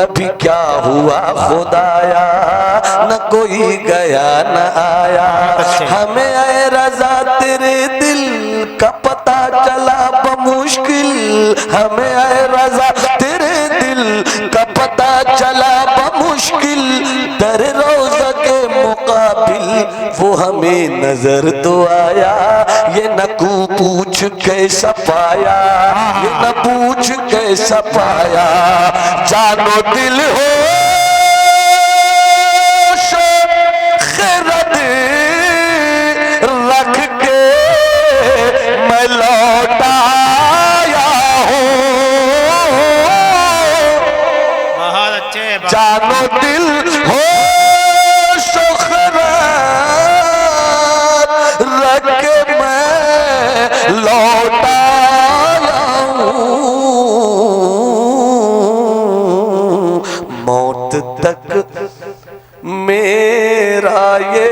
अभी क्या हुआ खुदाया, न कोई गया न आया। हमें ऐ रजा तेरे दिल का पता चला बमुश्किल, हमें ऐ रजा तेरे दिल का पता चला बमुश्किल। दर रोज़ा के मुकाबिल वो हमें नजर तो आया, ये न पूछ कैसा पाया, ये न पूछ कैसा पाया। जानो दिल हो खैरत, रख के मैं लौटाया हूँ।
बहुत अच्छे।
जानो दिल हो रख के मैं लौटाया हूँ। मौत तक मेरा ये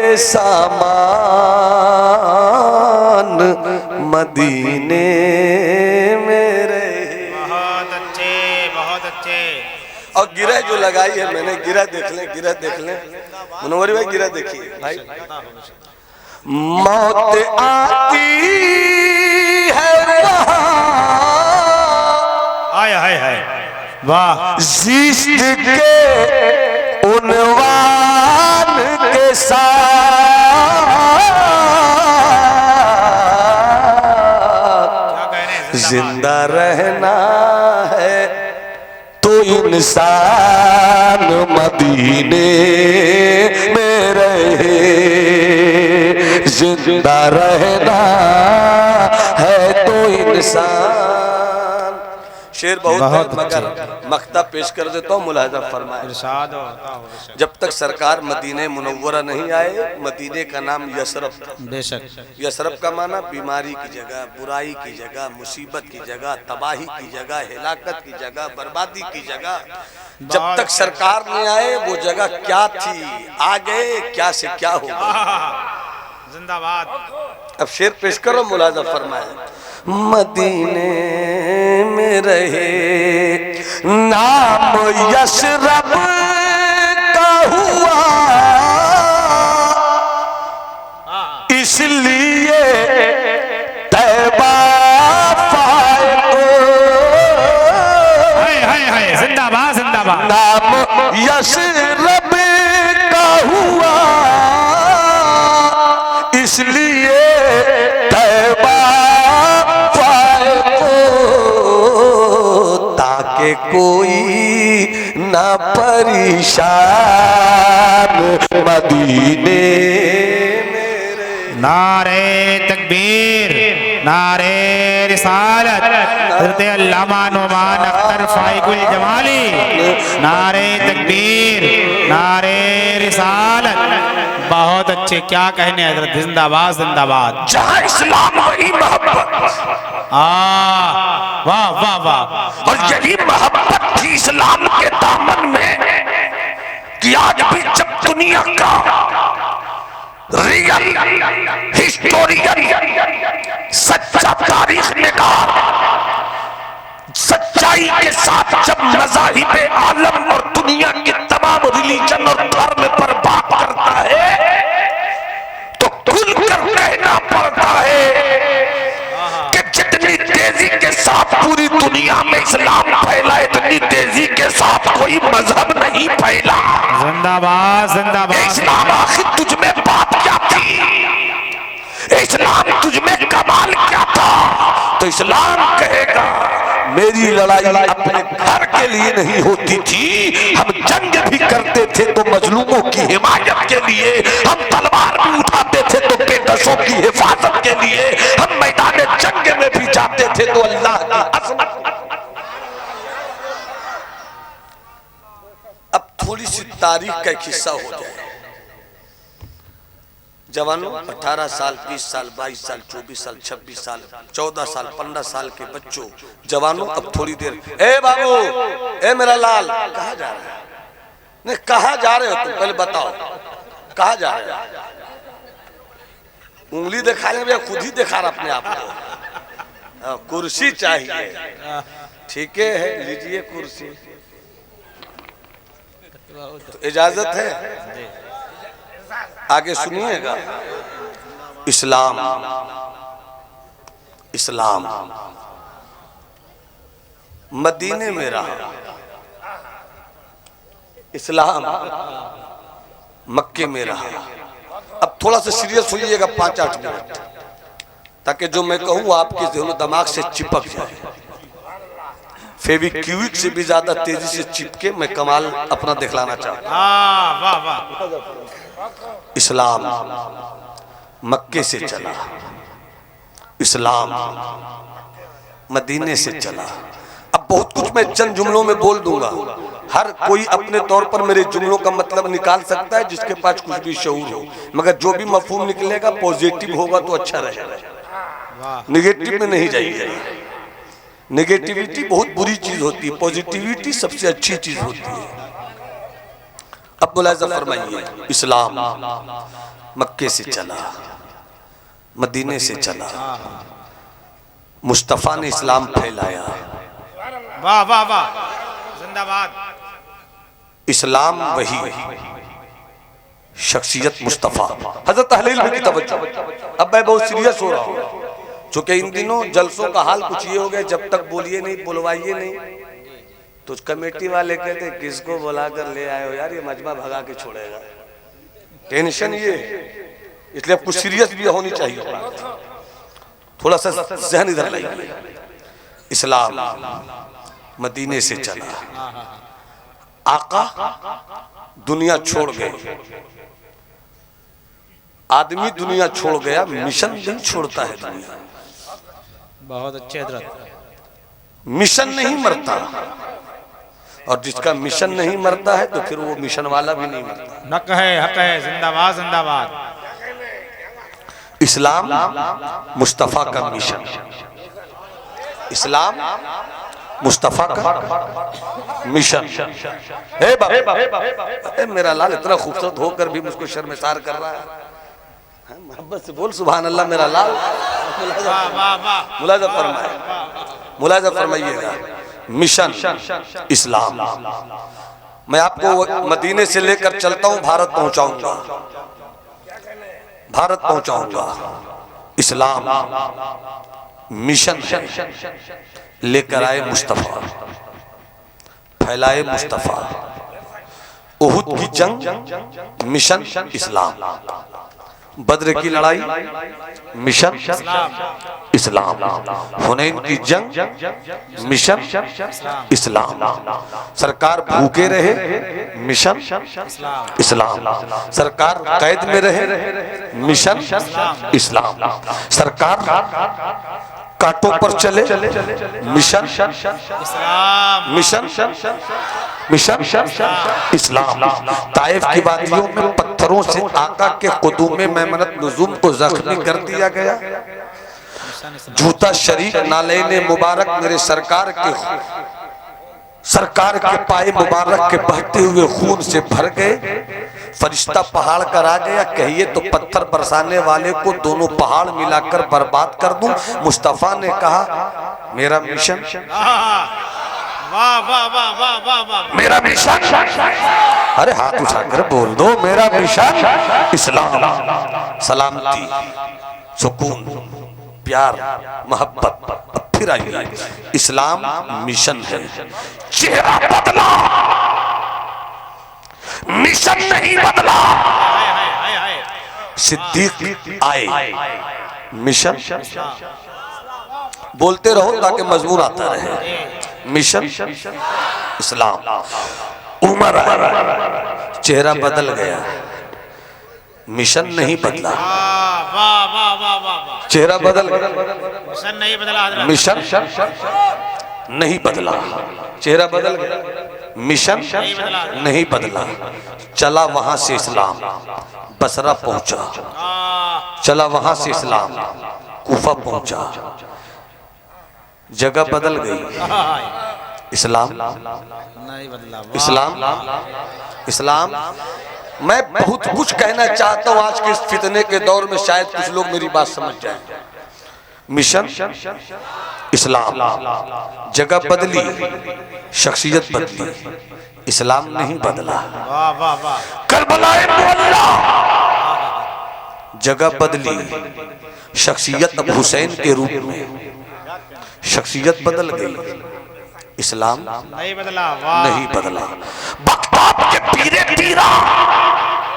सामान मदीने में रहे।
बहुत अच्छे, बहुत अच्छे।
और गिरा जो लगाई है मैंने, गिरा देख लें, गिरा देख लें मुनव्वर भाई, गिरा देखिए भाई। मौत आती है
हाय हाय हाय, वाह।
जिश्क के उन्वान के साथ जिंदा रहना है तो इंसान मदीने में रहे। जिंदा रहना है तो इंसान। शेर बहुत है मगर मक्ता पेश कर देता हूँ, मुलाहिजा फरमाए।
इरशाद हो।
जब तक सरकार मदीने मुनव्वरा नहीं आए, मदीने का नाम यसरफ था।
बेशक।
यसरफ का माना बीमारी की जगह, बुराई की जगह, मुसीबत की जगह, तबाही की जगह, हिलाकत की जगह, बर्बादी की जगह। जब तक सरकार नहीं आए वो जगह क्या थी, आ गए क्या से क्या होगा।
जिंदाबाद।
अब शेर पेश करो, मुलाहिजा फरमाए। मदीने में रहे नाम यशरब का हुआ, इसलिए तैबा
जिंदाबाद जिंदाबाद।
नाम यशरब का हुआ, इसलिए तैबा ताकि कोई ना परेशान मदीने मेरे।
नारे तकबीर, नारे रिसालत, हज़रत अल्लामा नुमान अख्तर फाइकुल जमाली। नारे तकबीर, नारे रिसालत। बहुत अच्छे, क्या कहने हज़रत। जिंदाबाद जिंदाबाद।
जहाँ इस्लाम वही मोहब्बत।
वाह वाह वाह।
और यही मोहब्बत थी इस्लाम के दामन में कि आज भी जब दुनिया का रियल हिस्टोरियन, सच्चा तारीख निगार सच्चाई के साथ जब मज़ाहिब आलम और दुनिया के तमाम रिलीजन और धर्म पर बात करता है तो खुलकर कहना पड़ता है कि जितनी तेजी के साथ पूरी दुनिया में इस्लाम फैला, इतनी तेजी के साथ कोई मजहब नहीं फैला।
जिंदाबाद जिंदाबाद।
इस्लाम आखिर तुझ में बात क्या थी, इस्लाम तुझ में कमाल क्या था। तो इस्लाम कहेगा मेरी लड़ाई अपने घर के लिए नहीं होती थी, हम जंग भी करते थे तो मजलूमों की हिमायत के लिए, हम तलवार भी उठाते थे तो बेकसों की हिफाजत के लिए, हम मैदान जंग में भी जाते थे तो अल्लाह की अज़मत। अब थोड़ी सी तारीख का एक हिस्सा हो जाए। जवानों, 18 साल, 20 साल, 22 साल, 24 साल, 26 साल, 14 साल, 15 साल के बच्चों, जवानों, अब थोड़ी देर। ए बाबू, ए मेरा लाल, कहाँ जा रहे हैं? नहीं, कहाँ जा रहे हो तुम, पहले बताओ कहाँ जा रहे हो? उंगली दिखा ले भैया, खुद ही दिखा रहा अपने आप को। कुर्सी चाहिए, ठीक है, लीजिए कुर्सी। तो इजाजत है, आगे सुनिएगा। इस्लाम, इस्लाम मदीने में रहा, इस्लाम मक्के में रहा। अब थोड़ा सा सीरियस होइएगा 5-8 मिनट, ताकि जो मैं कहूँ आपके दिलो दिमाग से चिपक जाए। फेविक्विक से भी ज्यादा तेजी से चिपके मैं कमाल अपना दिखलाना चाहता हूँ।
वाह वाह।
इस्लाम मक्के से चला, इस्लाम मदीने से चला। अब बहुत कुछ मैं चंद जुमलों में बोल दूंगा, हर कोई अपने तौर पर मेरे जुमलों का मतलब निकाल सकता है जिसके पास कुछ भी शऊर हो, मगर जो भी मफहूम निकलेगा पॉजिटिव होगा तो अच्छा रहेगा, निगेटिव में नहीं जाइए। नेगेटिविटी बहुत बुरी चीज होती है, पॉजिटिविटी सबसे अच्छी चीज होती है। अब मुलाहिजा फरमाइए, इस्लाम मक्के से चला, मदीने से चला, मुस्तफ़ा ने इस्लाम फैलाया।
वाह वाह वाह, जिंदाबाद।
इस्लाम वही, शख्सियत मुस्तफ़ा। हजरत तहलील की तवज्जो। अब मैं बहुत सीरियस हो रहा हूँ, चूंकि इन दिनों जलसों का हाल कुछ ये हो गया, जब तक बोलिए नहीं, बुलवाइए नहीं, तो कमेटी वाले कहते किसको बुलाकर ले आए हो यार, ये मजमा भगा के छोड़ेगा। टेंशन ये, इसलिए कुछ सीरियस भी होनी चाहिए, थोड़ा सा जहन इधर लाइए। इस्लाम मदीने से चला, आका दुनिया छोड़ गए। आदमी दुनिया छोड़ गया, मिशन नहीं छोड़ता है दुनिया।
बहुत अच्छे हजरत।
मिशन नहीं मरता, और जिसका मिशन नहीं मरता है तो फिर वो मिशन वाला भी नहीं मरता।
नक है, हक है, जिंदाबाद जिंदाबाद।
इस्लाम मुस्तफ़ा का मिशन, इस्लाम मुस्तफ़ा का मिशन। हे बाबा, मेरा लाल इतना खूबसूरत होकर भी मुझको शर्मसार कर रहा है। मोहब्बत से बोल सुभान अल्लाह। मेरा लाल मुलाजा फरमाए, मुलाजा फरमाइएगा। मिशन इस्लाम। मैं आपको मदीने से लेकर चलता हूं, भारत पहुंचाऊंगा, भारत पहुंचाऊंगा। इस्लाम मिशन लेकर आए मुस्तफ़ा, फैलाए मुस्तफ़ा। उहुद की जंग मिशन इस्लाम, बद्र की लड़ाई मिशन इस्लाम, हुनैन की जंग मिशन इस्लाम, सरकार भूखे रहे मिशन इस्लाम, सरकार कैद में रहे मिशन इस्लाम, सरकार कांटों पर चले मिशन मिशन मिशन इस्लाम। ताइफ की वादियों में पत्थरों से आका के कुदूम मैमनत नज़ूम को जख्मी कर दिया गया। जूता शरीफ नालैन मुबारक मेरे सरकार के पाए मुबारक के बहते हुए खून से भर गए। फरिश्ता पहाड़ कर आ गया, कहिए तो पत्थर बरसाने वाले को दोनों पहाड़ मिलाकर बर्बाद कर दूं। मुस्तफ़ा ने कहा मेरा मिशन,
वाह वाह वाह वाह वाह वाह,
मेरा मिशन, अरे हाथ उठाकर बोल दो, मेरा मिशन इस्लाम। सलामती, सुकून, प्यार, मोहब्बत। फिर आइए, इस्लाम मिशन है। चेहरा बदला, मिशन नहीं बदला। सिद्दीक आए, मिशन। बोलते रहो ताकि मजमून आता रहे। मिशन इस्लाम। उमर आया, चेहरा बदल गया, मिशन नहीं बदला। चेहरा बदल गया,
मिशन नहीं बदला,
मिशन नहीं बदला। चेहरा बदल गया, मिशन नहीं बदला। चला वहां से इस्लाम, बसरा पहुंचा। चला वहां से इस्लाम, कूफा पहुंचा। जगह बदल गई, इस्लाम
नहीं बदला।
इस्लाम इस्लाम। मैं बहुत कुछ कहना चाहता हूं आज के इस फितने के दौर में, शायद कुछ लोग मेरी बात समझ जाएं। मिशन इस्लाम, जगह बदली, शख्सियत बदली, इस्लाम नहीं बदला।
वाह वाह वाह,
करबलाए मोहल्ला, जगह बदली, शख्सियत अब हुसैन के रूप में, शख्सियत बदल गई, इस्लाम
नहीं बदला। वाह,
नहीं बदला। बगदाद के पीरे पीरा,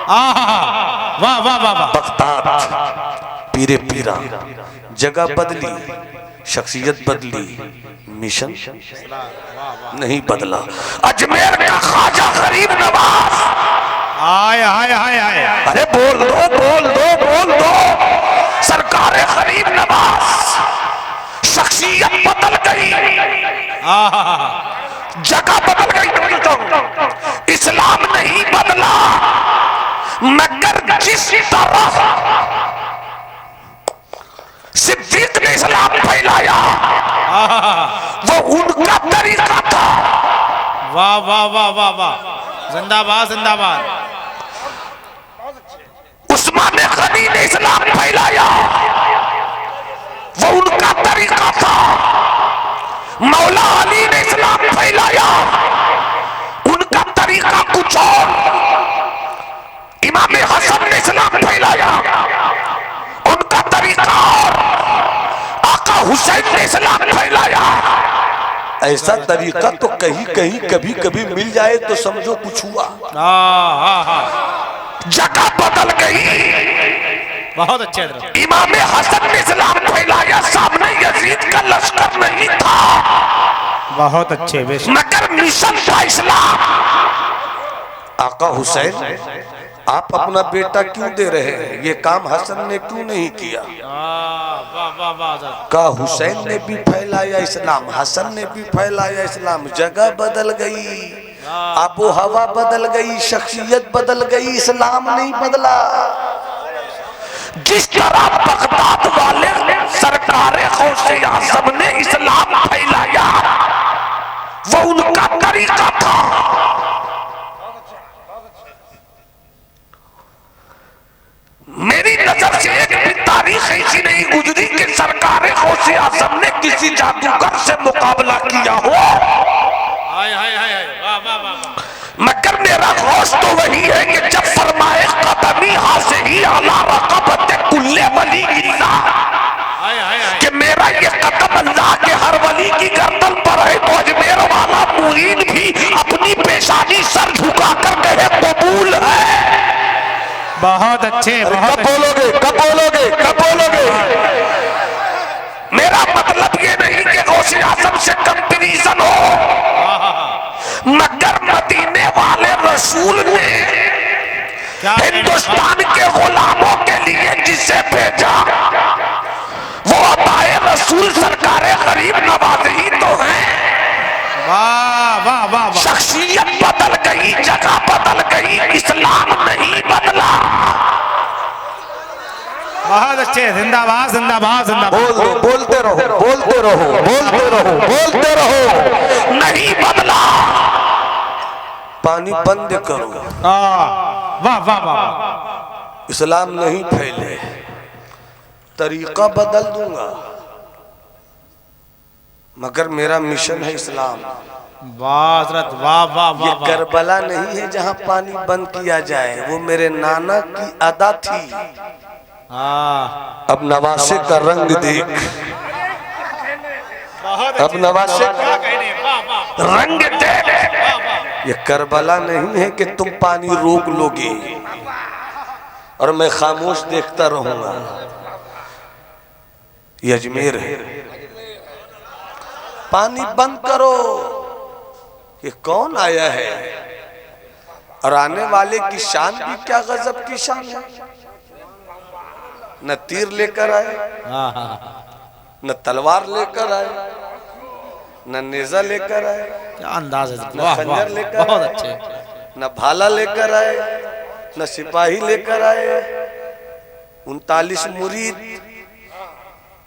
वाह वाह वाह वाह,
बगदाद पीरे पीरा, जगह बदली, शख्सियत बदली, मिशन नहीं बदला। अजमेर का ख्वाजा गरीब नवाज,
आए आए आए आए,
अरे बोल दो बोल दो बोल दो, सरकार गरीब नवाज, शख्सियत बदल गई, जगह बदल गई, इस्लाम नहीं बदला। मगर जिस तरह सिद्दीक ने इस्लाम फैलाया वो उनका तरीका था।
वाह वाह वाह वाह वाह, जिंदाबाद जिंदाबाद।
उस्मान गनी ने इस्लाम फैलाया, वो उनका तरीका था। मौला अली ने इस्लाम फैलाया, उनका तरीका कुछ और। इमाम हसन ने इस्लाम फैलाया, उनका तरीका और। आका हुसैन ने इस्लाम फैलाया। ऐसा तरीका तो कहीं कहीं कभी कभी मिल जाए तो समझो कुछ हुआ। जगह बदल गई।
बहुत अच्छे।
इमाम हसन ने इस्लाम फैलाया, सामने यजीद का लश्कर नहीं था,
बहुत अच्छे,
मगर मिशन था इस्लाम। आका हुसैन, आप अपना बेटा क्यों दे रहे हैं? ये काम हसन ने क्यों नहीं किया? का हुसैन ने भी फैलाया इस्लाम, हसन ने भी फैलाया इस्लाम। जगह बदल गई, आबो हवा बदल गई, शख्सियत बदल गई, इस्लाम नहीं बदला। जिस तरह बगदाद वाले सरकारे गौसे आज़म ने इस्लाम फैलाया, वो उनका तरीका था। मेरी नजर से एक भी तारीख ऐसी नहीं गुजरी कि सरकारे गौसे आज़म ने किसी जादूगर से मुकाबला किया हो। मगर मेरा गौस तो वही है कि जब फरमाए कदमी हासे ही आला रक़बत कुल्ले वली इल्ला, कि मेरा ये कदम अल्लाह के हर वली की गर्दन पर है, तो अजमेर वाला मुरीद भी अपनी पेशानी सर झुका कर कहे कबूल है।
बहुत अच्छे।
कब बोलोगे, कब बोलोगे, कब बोलोगे? मेरा मतलब ये नहीं कि गौसे आज़म से कंपैरिजन हो, मगर मदीने वाले रसूल ने हिंदुस्तान के गुलामों के लिए जिसे भेजा, वो अताए रसूल सरकारे गरीब नवाज ही तो हैं।
वाह वाह वाह वाह।
शख्सियत बदल गई, जगह बदल गई, इस्लाम नहीं बदला।
बहुत अच्छे, जिंदाबाद जिंदाबाद जिंदाबाद।
बोलते रहो, बोलते रहो, बोलते रहो, बोलते रहो। नहीं बदला। पानी बंद करो।
वाह वाह वाह।
इस्लाम नहीं फैले, तरीका बदल दूंगा, मगर मेरा मिशन है इस्लाम।
वाह हज़रत, वाह वाह वाह।
ये करबला नहीं है जहां पानी बंद किया जाए, वो मेरे नाना की अदा थी। अब नवासे का रंग देख, अब नवासे का रंग देख। ये करबला नहीं है कि तुम पानी रोक लोगे और मैं खामोश देखता रहूंगा। ये अजमेर है। पानी बंद करो। ये कौन आया है? और आने वाले की शान भी क्या गजब की शान है। न तीर लेकर आए, न तलवार लेकर आए, न नेजा लेकर आए,
क्या अंदाज है।
न खंजर लेकर,
बहुत अच्छे।
न भाला लेकर आए, न सिपाही लेकर आए। 39 मुरीद,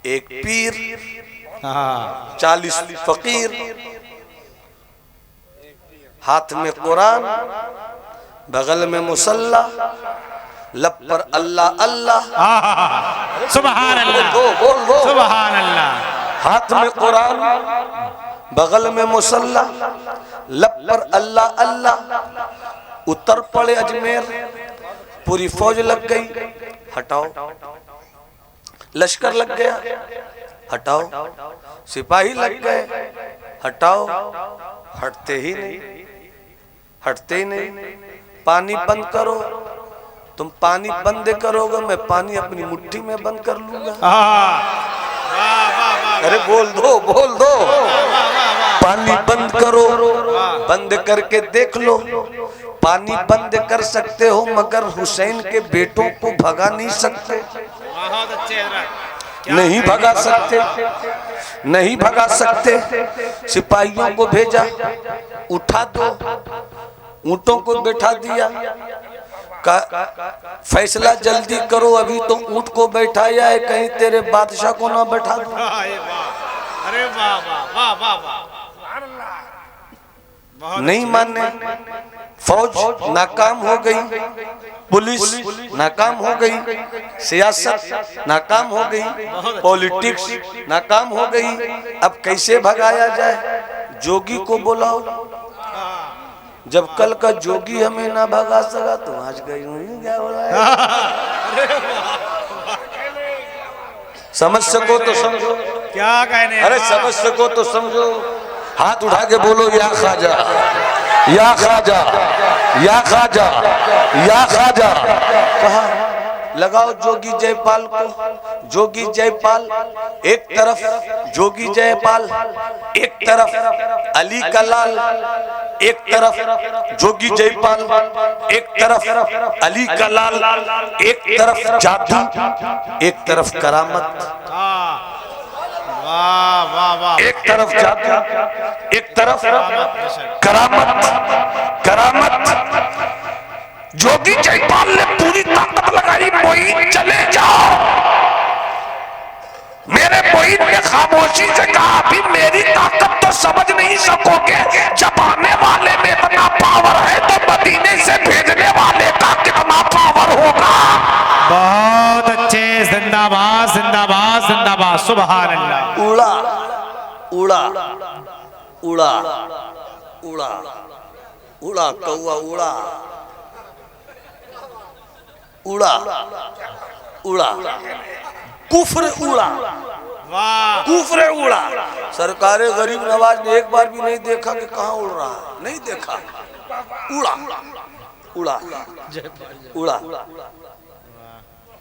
एक पीर, 40 फकीर, हाथ में कुरान, बगल में मुसल्ला, लब पर अल्लाह अल्लाह।
सुभान अल्लाह,
बोल दो।
सुभान अल्लाह।
हाथ में कुरान, बगल में मुसल्ला, लब पर अल्लाह अल्लाह। उतर पड़े अजमेर, पूरी फौज लग गई, हटाओ। लश्कर लग गया, हटाओ। सिपाही लग गए, हटाओ। हटते ही नहीं, हटते ही नहीं। पानी बंद करो। तुम पानी बंद करोगे, मैं पानी अपनी मुट्ठी में बंद कर लूंगा। अरे बोल दो, बोल दो। पानी बंद करो, बंद करके देख लो। पानी बंद कर सकते हो, मगर हुसैन के बेटों को भगा नहीं सकते। नहीं भगा सकते, नहीं भगा सकते। सिपाहियों को भेजा, उठा दो, ऊंटों को बैठा दिया। का फैसला जल्दी करो, अभी तो ऊंट को बैठाया है, कहीं तेरे बादशाह को ना बैठा दो।
अरे वाह वाह वाह वाह वाह।
नहीं माने, फौज नाकाम हो गई, पुलिस नाकाम हो गई, सियासत नाकाम हो गई, पॉलिटिक्स नाकाम हो गई। अब कैसे भगाया जाए? जोगी को बुलाओ। जब कल का जोगी हमें ना भगा सका तो आज गई हुई क्या हो रहा है? समझ सको तो समझो,
क्या कहने।
अरे समझ सको तो समझो। हाथ उठा के बोलो या ख्वाजा, या ख्वाजा, या ख्वाजा, या ख्वाजा। कहा लगाओ जोगी जयपाल को। जोगी जयपाल एक तरफ, जोगी जयपाल एक तरफ, अली का लाल एक तरफ, जोगी जयपाल एक तरफ, अली का लाल एक तरफ, जादू एक तरफ, करामत
वाह वाह वाह।
एक तरफ जादू, एक तरफ करामत। करामत जोगी जयपाल ने पूरी ताकत लगाई, मोइन चले जाओ। मेरे मोइन ने खामोशी से कहा अभी मेरी ताकत तो समझ नहीं सकोगे, जब आने वाले में इतना पावर है तो मदीने से भेजने वाले का कितना पावर होगा।
बहुत अच्छे, जिंदाबाद जिंदाबाद जिंदाबाद, सुभान अल्लाह।
उड़ा उड़ा उड़ा उड़ा उड़ा कौआ उड़ा उड़ा उड़ा, कुफ्र उड़ा,
वाह।
कुफ्र उड़ा। सरकारे गरीब नवाज ने एक बार भी नहीं देखा कि कहाँ उड़ रहा है, नहीं देखा। उड़ा उड़ा उड़ा,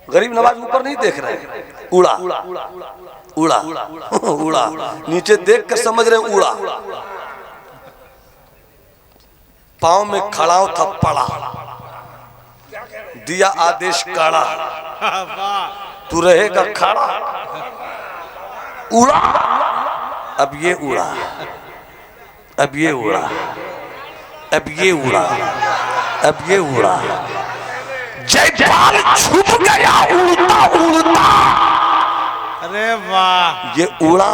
गरीब नवाज ऊपर नहीं देख रहे, उड़ा उड़ा उड़ा, नीचे देख कर समझ रहे उड़ा। पांव में खड़ाव था पड़ा, दिया आदेश काड़ा, तू रहेगा खड़ा। उड़ा, अब ये उड़ा, अब ये उड़ा, अब ये उड़ा, अब ये उड़ा। जयपाल छुप गया उड़ता उड़ता।
अरे वाह।
ये उड़ा,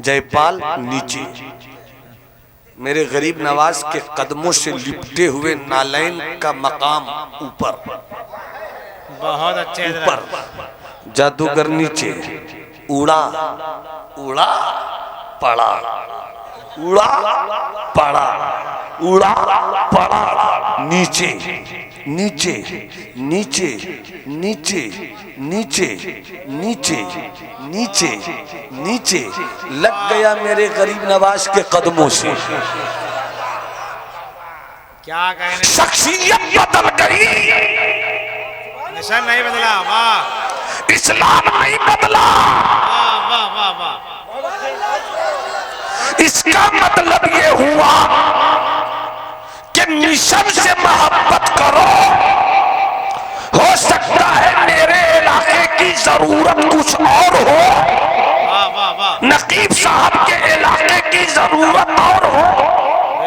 जयपाल नीचे। मेरे गरीब नवाज के कदमों से लिपटे हुए नालैन का मकाम ऊपर,
बहुत अच्छे
ऊपर, जादूगर नीचे। उड़ा उड़ा पड़ा, उड़ा पड़ा, उड़ा पड़ा, नीचे नीचे नीचे नीचे नीचे नीचे नीचे नीचे, लग गया मेरे गरीब नवाज के कदमों से।
क्या कहने।
शख्सियत बदल गई,
निशान नहीं बदला। वाह,
इस्लाम नहीं बदला।
वाह वाह वाह वाह।
इसका मतलब ये हुआ कि मिशन से मोहब्बत करो। हो सकता है मेरे इलाके की जरूरत कुछ और हो,
वाह वाह वाह।
नकीब साहब के इलाके की जरूरत और हो,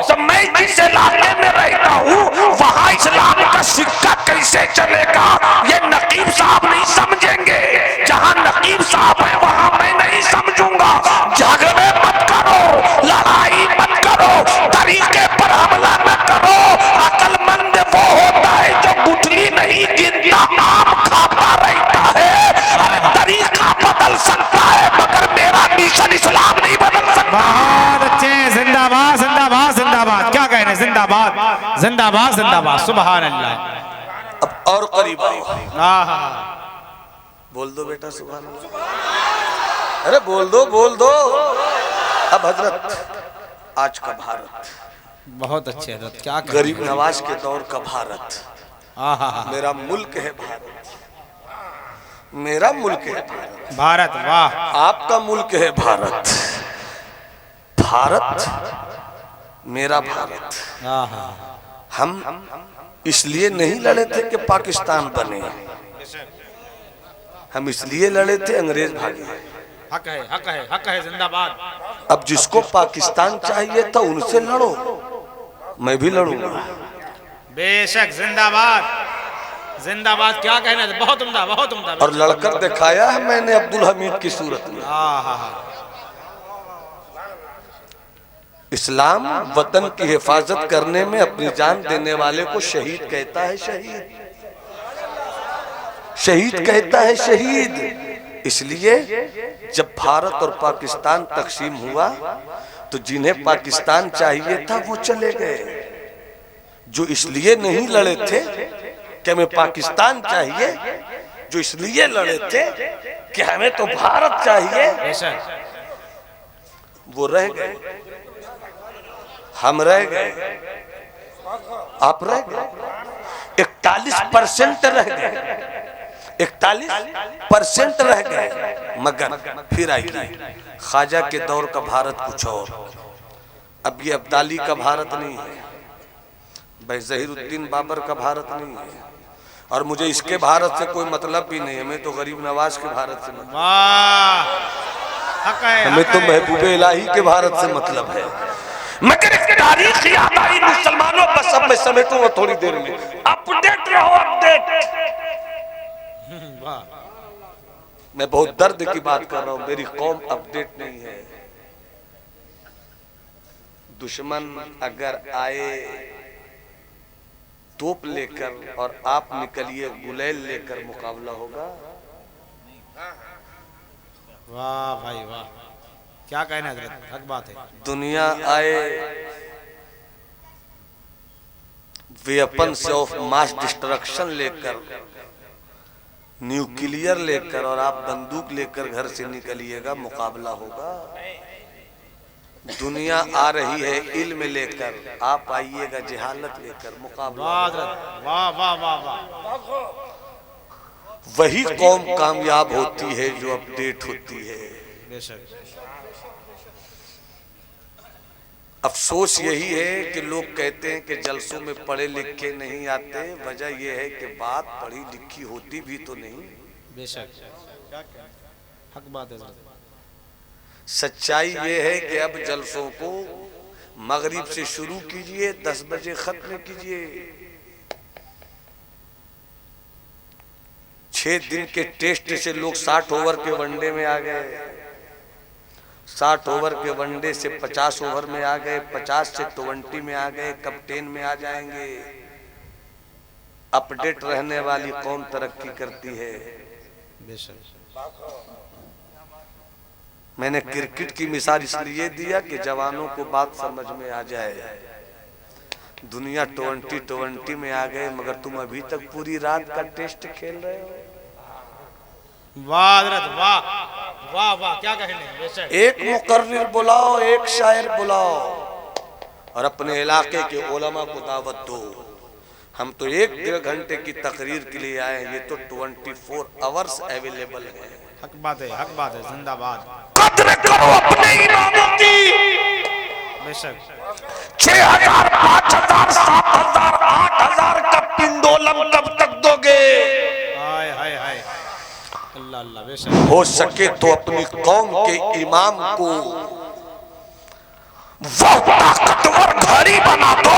तो मैं जिस इलाके में रहता हूँ वहाँ इस्लाम का सिक्का कैसे चलेगा ये नकीब साहब नहीं समझेंगे। जहाँ नकीब साहब है वहाँ मैं नहीं समझूंगा। झगड़े मत करो, लड़ाई मत करो, तरीके पर हमला न करो। अक्लमंद वो होता है जो गुठली नहीं गिनता, आम खाता रहता है। अरे तरीका बदल सकता है मगर मेरा मिशन इस्लाम नहीं बदल सकता।
बहुत अच्छे, जिंदाबाद जिंदाबाद जिंदाबाद। क्या कहने, जिंदाबाद जिंदाबाद जिंदाबाद, सुभान अल्लाह।
अब और करीब आओ,
हाँ,
बोल दो बेटा सुभान अल्लाह। अरे बोल दो, बोल दो। अब हजरत आज का भारत,
बहुत अच्छे हजरत। क्या कहने।
गरीब नवाज के दौर का भारत,
हाँ,
मेरा मुल्क है भारत, मेरा मुल्क है भारत,
भारत। वाह,
आपका मुल्क है भारत। भारत मेरा भारत।
हाँ,
हम इसलिए नहीं लड़े थे कि पाकिस्तान बने, हम इसलिए लड़े थे अंग्रेज भागे।
हक है, हक है, हक है, जिंदाबाद।
अब जिसको पाकिस्तान चाहिए था उनसे लड़ो, मैं भी लड़ूंगा।
बेशक, जिंदाबाद जिंदाबाद। क्या कहना है, बहुत उम्दा, बहुत उम्दा।
और लड़कर दिखाया है मैंने अब्दुल हमीद की सूरत में। इस्लाम वतन की हिफाजत करने में अपनी जान देने वाले को शहीद कहता है, शहीद शहीद कहता है, शहीद। इसलिए जब भारत और पाकिस्तान तकसीम हुआ तो जिन्हें पाकिस्तान चाहिए था वो चले गए, जो इसलिए नहीं लड़े थे कि हमें पाकिस्तान चाहिए, जो इसलिए लड़े थे कि हमें तो भारत चाहिए, वो रह गए, हम रह गए, आप रह गए। 41% रह गए, 41% रह गए। मगर फिर आई ख्वाजा के दौर का भारत कुछ और, अब ये अब्दाली का भारत नहीं है, भाई ज़हीरुद्दीन बाबर का भारत नहीं है, और मुझे इसके भारत से कोई मतलब भी नहीं है। हमें तो गरीब नवाज के भारत से मतलब, हमें तो महबूब इलाही के भारत से मतलब है। मगर इसके तारीख याद आई मुसलमानों, बस अब मैं समेटूंगा थोड़ी देर में। अपडेट रहो, अपडेट। मैं बहुत दर्द की बात कर रहा हूं, मेरी कौम अपडेट नहीं है। दुश्मन अगर आए तोप लेकर और आप निकलिए गुलेल लेकर, मुकाबला होगा।
वाह भाई वाह, क्या कहना है, हक बात है।
दुनिया आए वेपन्स ऑफ मास डिस्ट्रक्शन लेकर, न्यूक्लियर लेकर, और आप बंदूक लेकर घर से निकलिएगा, मुकाबला होगा। दुनिया आ रही है इल्म लेकर, आप आइएगा जहालत लेकर, मुकाबला।
वाह वाह वाह वाह।
वही कौम कामयाब होती है जो अपडेट होती है।
बेशक।
अफसोस यही है कि लोग कहते हैं कि जलसों में पढ़े लिखे नहीं आते। वजह यह है कि बात पढ़ी लिखी होती भी तो नहीं।
बेशक, हक बात है।
सच्चाई ये है कि अब जलसों को मगरिब से शुरू कीजिए, 10 बजे खत्म कीजिए। 6 दिन के टेस्ट से लोग 60 ओवर के वनडे में आ गए, 60 ओवर के वनडे से 50 ओवर में आ गए, 50 से 20 में आ गए, कब 10 में आ जाएंगे। अपडेट रहने वाली कौम तरक्की करती है। मैंने क्रिकेट की मिसाल इसलिए दिया कि जवानों को बात समझ में आ जाए। दुनिया 20-20 में आ गए, मगर तुम अभी तक पूरी रात का टेस्ट खेल रहे हो।
वाह वाह वाह वाह, क्या कहने।
एक मुकर्रिर बुलाओ, एक शायर बुलाओ, और अपने इलाके के उलमा को दावत दो। हम तो 1-1.5 घंटे की तकरीर के लिए आए, ये तो 24 आवर्स अवेलेबल है।
हक बात है, हक बात है। जिंदाबाद।
कद्र करो अपने इमामों की।
बेशक।
6000, 5000, 7000, 8000 का पिंडोलम कब तक दोगे?
हाय हाय हाय, अल्लाह अल्लाह। बेशक।
हो सके तो अपनी कौम के इमाम को वो ताकतवर घड़ी बना दो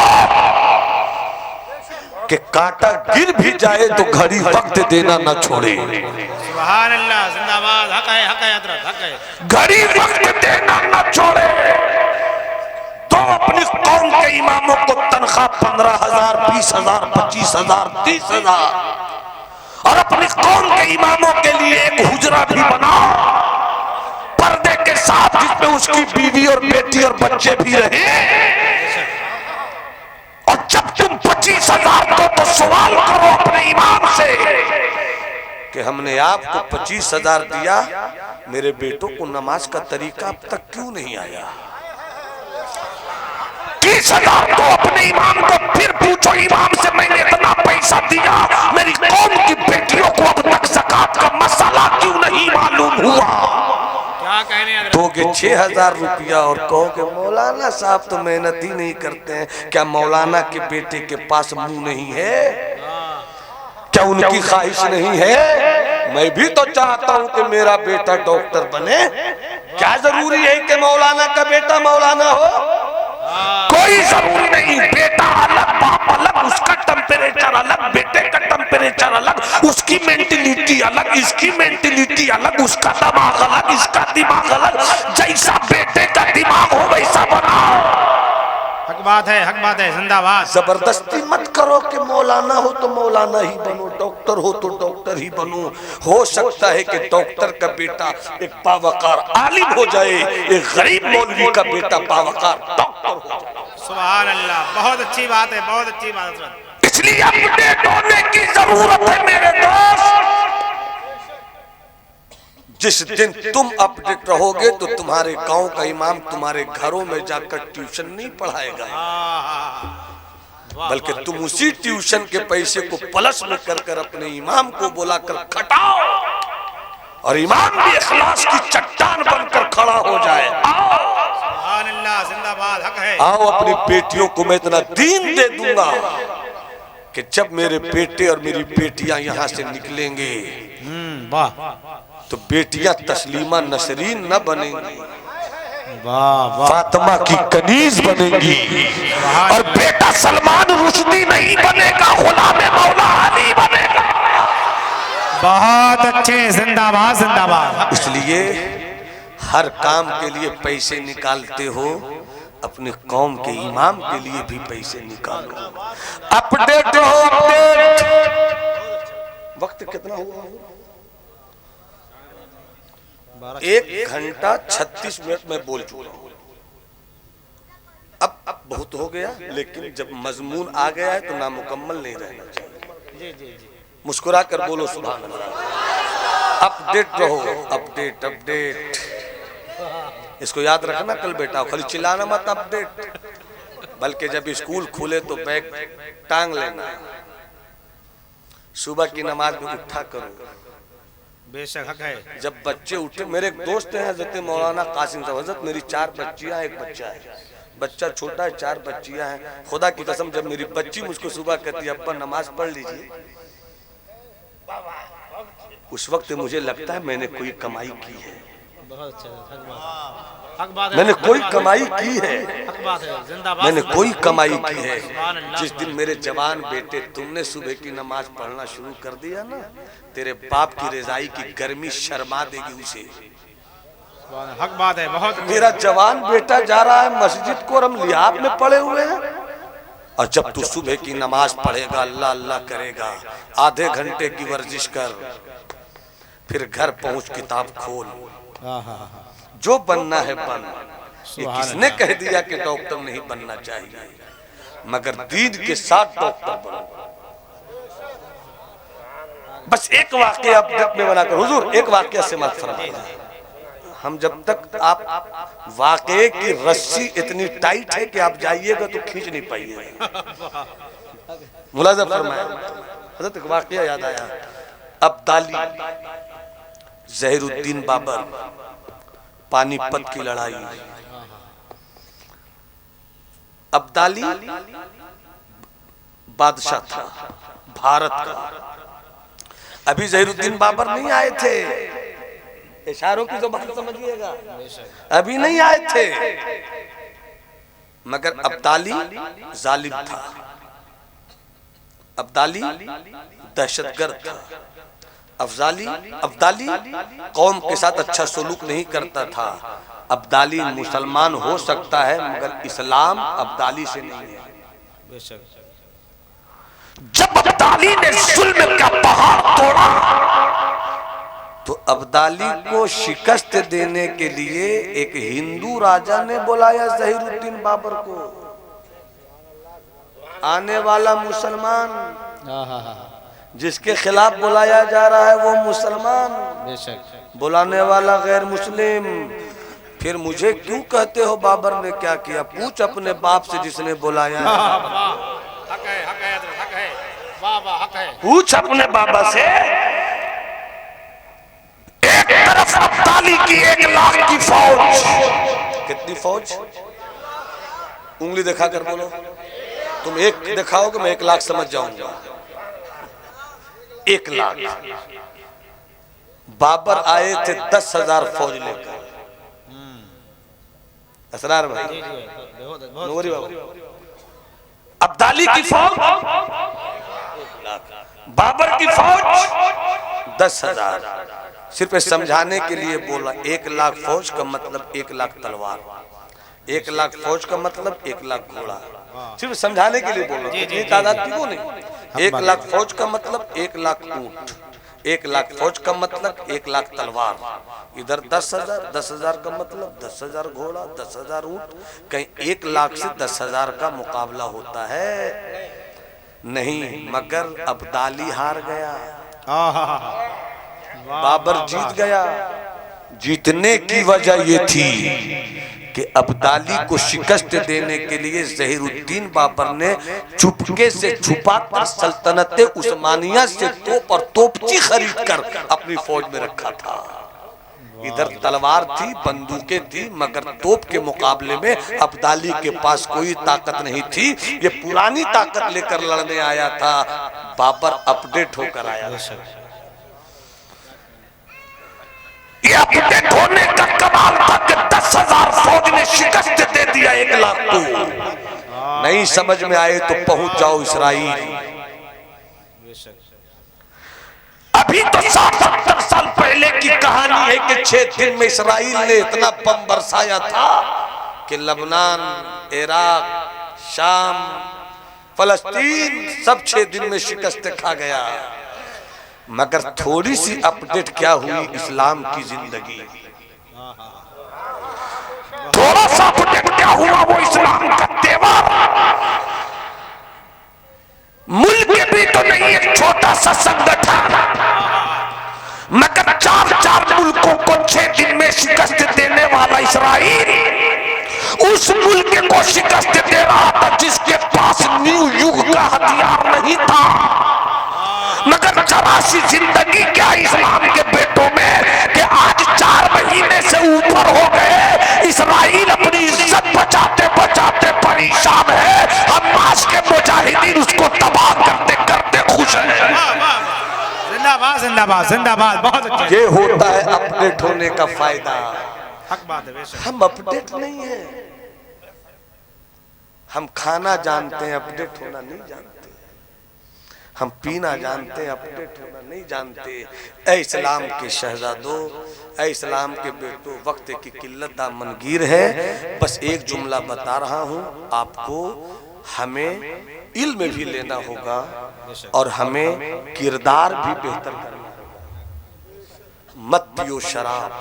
कि कांटा गिर भी जाए तो घड़ी वक्त देना न छोड़े।
सुभान अल्लाह, जिंदाबाद। हक है हजरत, हक है।
घड़ी वक्त देना न छोड़े। तो अपनी कौम के इमामों को तनख्वाह 15,000, 20,000, 25,000, 30,000, और अपनी कौम के इमामों के लिए एक हुजरा भी बनाओ पर्दे के साथ, जिसमें उसकी बीवी और बेटी और बच्चे भी रहे। और जब तुम 25,000 को तो सवाल करो अपने इमाम से कि हमने आपको 25,000 दिया, मेरे बेटों को नमाज का तरीका अब तक क्यों नहीं आया? 30,000 तो अपने इमाम को फिर पूछो इमाम से, मैंने इतना पैसा दिया, मेरी कौम की बेटियों को अब तक ज़कात का मसाला क्यों नहीं मालूम हुआ?
क्या कहने।
दोगे 6,000 रुपया और कहोगे मौलाना साहब तो मेहनत ही नहीं करते हैं। क्या मौलाना के बेटे के पास मुंह नहीं है? क्या उनकी ख्वाहिश नहीं है? मैं भी तो चाहता हूं कि मेरा बेटा डॉक्टर बने। क्या जरूरी है कि मौलाना का बेटा मौलाना हो? कोई जरूरी नहीं। बेटा अलग, बाप अलग, उसका टेम्परेचर अलग, बेटे का टेम्परेचर अलग, उसकी मेंटलिटी अलग, इसकी मेंटलिटी अलग, उसका दिमाग अलग, इसका दिमाग अलग। जैसा बेटे का दिमाग हो वैसा बनाओ।
बात है, हक बात है, जिंदाबाद।
जबरदस्ती मत करो कि मौलाना हो तो मौलाना ही बनो, डॉक्टर हो तो डॉक्टर ही बनो। हो सकता है कि डॉक्टर का बेटा एक बावकार आलिम हो जाए, एक गरीब मौलवी का बेटा बावकार डॉक्टर हो जाए।
सुभान अल्लाह, बहुत अच्छी बात है, बहुत अच्छी बात है।
इसलिए अपडेट होने की जरूरत है मेरे दोस्त। जिस दिन तुम अपडेट रहोगे तो तुम्हारे गांव का इमाम तुम्हारे घरों में जाकर ट्यूशन नहीं पढ़ाएगा, बल्कि तुम उसी ट्यूशन के पैसे को प्लस में कर अपने इमाम को बुलाकर खटाओ और इमाम भी इखलास की चट्टान बनकर खड़ा हो जाए।
सुभान अल्लाह, जिंदाबाद, हक है।
आओ, अपनी बेटियों को मैं इतना दीन दे दूंगा कि जब मेरे बेटे और मेरी बेटियां यहाँ से निकलेंगे
वाह
तो बेटियां तस्लीमा नसरीन न बनेंगी,
वाह वाह,
फातिमा की कनीज बनेंगी, और बेटा सलमान रुश्दी नहीं बनेगा, गुलाम मौला अली बनेगा।
बहुत अच्छे, जिंदाबाद जिंदाबाद।
इसलिए हर काम के लिए पैसे निकालते हो, अपने कौम के इमाम के लिए भी पैसे निकालो। अपडेट हो, अपडेट। वक्त कितना हुआ? 1 घंटा 36 मिनट में बोल चुका हूं। अब बहुत हो गया, लेकिन जब मजमून आ गया है तो नामुकम्मल नहीं रहना चाहिए। मुस्कुरा कर बोलो सुभान अल्लाह। अपडेट रहो, अपडेट अपडेट। इसको याद रखना कल बेटा, खाली चिल्लाना मत अपडेट, बल्कि जब स्कूल खुले तो बैग टांग लेना। सुबह की नमाज में उठा करो,
बेशक हक है।
जब बच्चे उठे, मेरे एक दोस्त हैं हजरत मौलाना कासिम साहब, हजरत मेरी 4 बच्चियां, 1 बच्चा है, बच्चा छोटा है, 4 बच्चियां हैं। खुदा की कसम जब मेरी बच्ची मुझको सुबह कहती है अब्बा नमाज पढ़ लीजिए, उस वक्त मुझे लगता है मैंने कोई कमाई की है,
बहुत अच्छा, हक बात है,
मैंने कोई कमाई की है,
हक बात है, जिंदाबाद,
मैंने कोई कमाई की है।
सुभान अल्लाह।
जिस दिन मेरे जवान बेटे तुमने सुबह की नमाज पढ़ना शुरू कर दिया ना, तेरे बाप की रजाई की गर्मी शर्मा देगी उसे।
हक बात है, बहुत।
मेरा जवान बेटा जा रहा है मस्जिद को और हम लिहाफ में पड़े हुए हैं, और जब तू सुबह की नमाज पढ़ेगा, अल्लाह अल्लाह करेगा, आधे घंटे की वर्जिश कर, फिर घर पहुंच किताब खोल, जो बनना है बन। ये किसने कह दिया कि डॉक्टर नहीं बनना चाहिए, मगर दीन के साथ डॉक्टर बनो। बस एक वाक्य आप दिल में बनाकर, हुजूर एक वाक्य से मत फरमाइए। हम जब तक आप वाकये की रस्सी इतनी टाइट है कि आप जाइएगा तो खींच नहीं पाइएगा। मुलाजा फरमाया, हज़रत एक वाकया याद आया। अब्दाली ज़हीरुद्दीन बाबर, पानीपत की लड़ाई। अब्दाली बादशाह था भारत का। अभी ज़हीरुद्दीन बाबर नहीं आए थे, इशारों की ज़बान समझिएगा, अभी नहीं आए थे, मगर अब्दाली जालिम था, अब्दाली दहशतगर्द था, अब्दाली कौम के साथ अच्छा सलूक नहीं करता था। अब्दाली मुसलमान हो सकता है मगर इस्लाम अब्दाली से नहीं है। जब अब्दाली ने जुल्म का पहाड़ तोड़ा तो अब्दाली को शिकस्त देने के लिए एक हिंदू राजा ने बुलाया ज़हीरुद्दीन बाबर को। आने वाला मुसलमान, जिसके खिलाफ बुलाया जा रहा है वो मुसलमान, बुलाने वाला गैर मुस्लिम। फिर मुझे क्यों कहते हो बाबर ने क्या किया? पूछ अपने बाप से जिसने बुलाया। पूछ अपने बाबा से। एक तरफ अब्दाली की 1 लाख की फौज, कितनी फौज? उंगली दिखा कर बोलो, तुम 1 दिखाओगे मैं 1 लाख समझ जाऊंगा। 1 लाख। बाबर आए थे 10,000 फौज लेकर। असरार भाई, नूरी बाबू, अब्दाली की फौज 1 लाख, बाबर की फौज 10,000। सिर्फ समझाने के लिए बोला, 1 लाख फौज का मतलब 1 लाख तलवार। 1 लाख फौज का मतलब 1 लाख घोड़ा, सिर्फ समझाने के लिए बोल रहा हूँ, इतनी तादाद क्यों नहीं। 1 लाख फौज का मतलब 1 लाख ऊंट, 1 लाख फौज का मतलब 1 लाख तलवार, इधर 10,000, 10,000 का मतलब 10,000 घोड़ा, 10,000 ऊंट। कहीं 1 लाख से 10,000 का मुकाबला होता है नहीं, मगर अब्दाली हार गया, बाबर जीत गया। जीतने की वजह ये थी कि अब्दाली को शिकस्त देने के लिए ज़हीरुद्दीन बाबर ने चुपके से छुपाकर सल्तनत उस्मानिया से तोप और तोपची खरीद कर अपनी फौज में रखा था। इधर तलवार थी, बंदूकें थी, मगर तोप के मुकाबले में अब्दाली के पास कोई ताकत नहीं थी। ये पुरानी ताकत लेकर लड़ने आया था, बाबर अपडेट होकर आया। ये अपडेट होने का कमाल था कि 10,000 फौज ने शिकस्त दे दिया 1 लाख को। नहीं समझ में आए तो पहुंच जाओ इसराइल। अभी तो 60-70 साल पहले की कहानी है कि 6 दिन में इसराइल ने इतना बम बरसाया था कि लबनान, इराक, शाम, फलस्तीन सब 6 दिन में शिकस्त खा गया। मगर थोड़ी सी अपडेट क्या हुई इस्लाम की जिंदगी, थोड़ा सा अपडेट क्या हुआ वो इस्लाम का तेवर। मुल्क भी तो नहीं, एक छोटा सा संगठन, मगर 4 मुल्कों को 6 दिन में शिकस्त देने वाला इसराइल उस मुल्क को शिकस्त दे रहा था जिसके पास न्यू युग का हथियार नहीं था। मगर जरा सी जिंदगी क्या इस्लाम के बेटों में कि आज 4 महीने से ऊपर हो गए, इसराइल अपनी इज्जत बचाते बचाते परेशान है। हमास के मुजाहिदीन उसको तबाह करते करते खुश हैं।
जिंदाबाद जिंदाबाद जिंदाबाद, बहुत अच्छा।
ये होता है अपडेट होने का फायदा।
हक बात है बेशक।
हम अपडेट नहीं है, हम खाना जानते हैं, अपडेट होना नहीं जानते। हम पीना जानते हैं, अपडेट होना नहीं जानते। ऐ इस्लाम के शहजादों, ऐ इस्लाम के बेटों, वक्त की किल्लत दामनगीर है। बस एक जुमला बता रहा हूँ आपको, हमें इल्म भी लेना होगा और हमें किरदार भी बेहतर करना होगा। मत पियो शराब,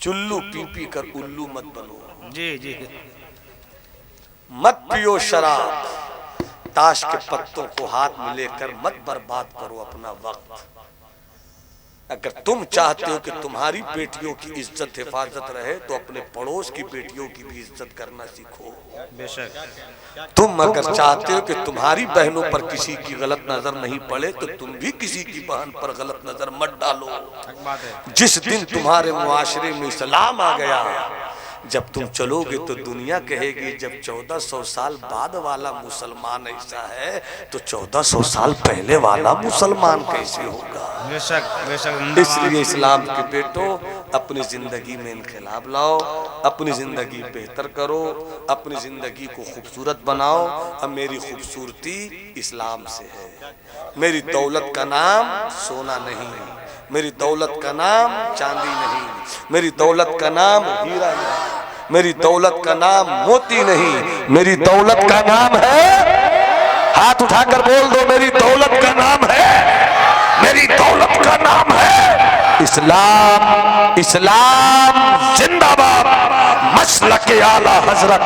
चुल्लू पी पी कर उल्लू मत बनो।
जी जी,
मत पियो शराब, ताश के पत्तों को हाथ में लेकर मत बर्बाद करो अपना वक्त। अगर तुम चाहते हो कि तुम्हारी बेटियों की इज्जत हिफाजत रहे तो अपने पड़ोस की बेटियों की भी इज्जत करना सीखो।
बेशक।
तुम अगर चाहते हो कि तुम्हारी बहनों पर किसी की गलत नजर नहीं पड़े तो तुम भी किसी की बहन पर गलत नजर मत डालो। जिस दिन तुम्हारे मुआशरे में इस्लाम आ गया, जब तुम चलोगे तो दुनिया कहेगी जब 1400 साल बाद वाला मुसलमान ऐसा है तो 1400 साल पहले वाला मुसलमान कैसे होगा।
बेशक बेशक।
इसलिए इस्लाम के बेटों, अपनी जिंदगी में इनकलाब लाओ, अपनी जिंदगी बेहतर करो, अपनी जिंदगी को खूबसूरत बनाओ। अब मेरी खूबसूरती इस्लाम से है। मेरी दौलत का नाम सोना नहीं, मेरी दौलत का नाम चांदी नहीं, मेरी दौलत का नाम हीरा नहीं, मेरी दौलत का नाम मोती नहीं, मेरी दौलत का नाम है, हाथ उठाकर बोल दो, मेरी दौलत का नाम है, मेरी दौलत का नाम है इस्लाम। इस्लाम जिंदाबाद, मसलक आला हजरत।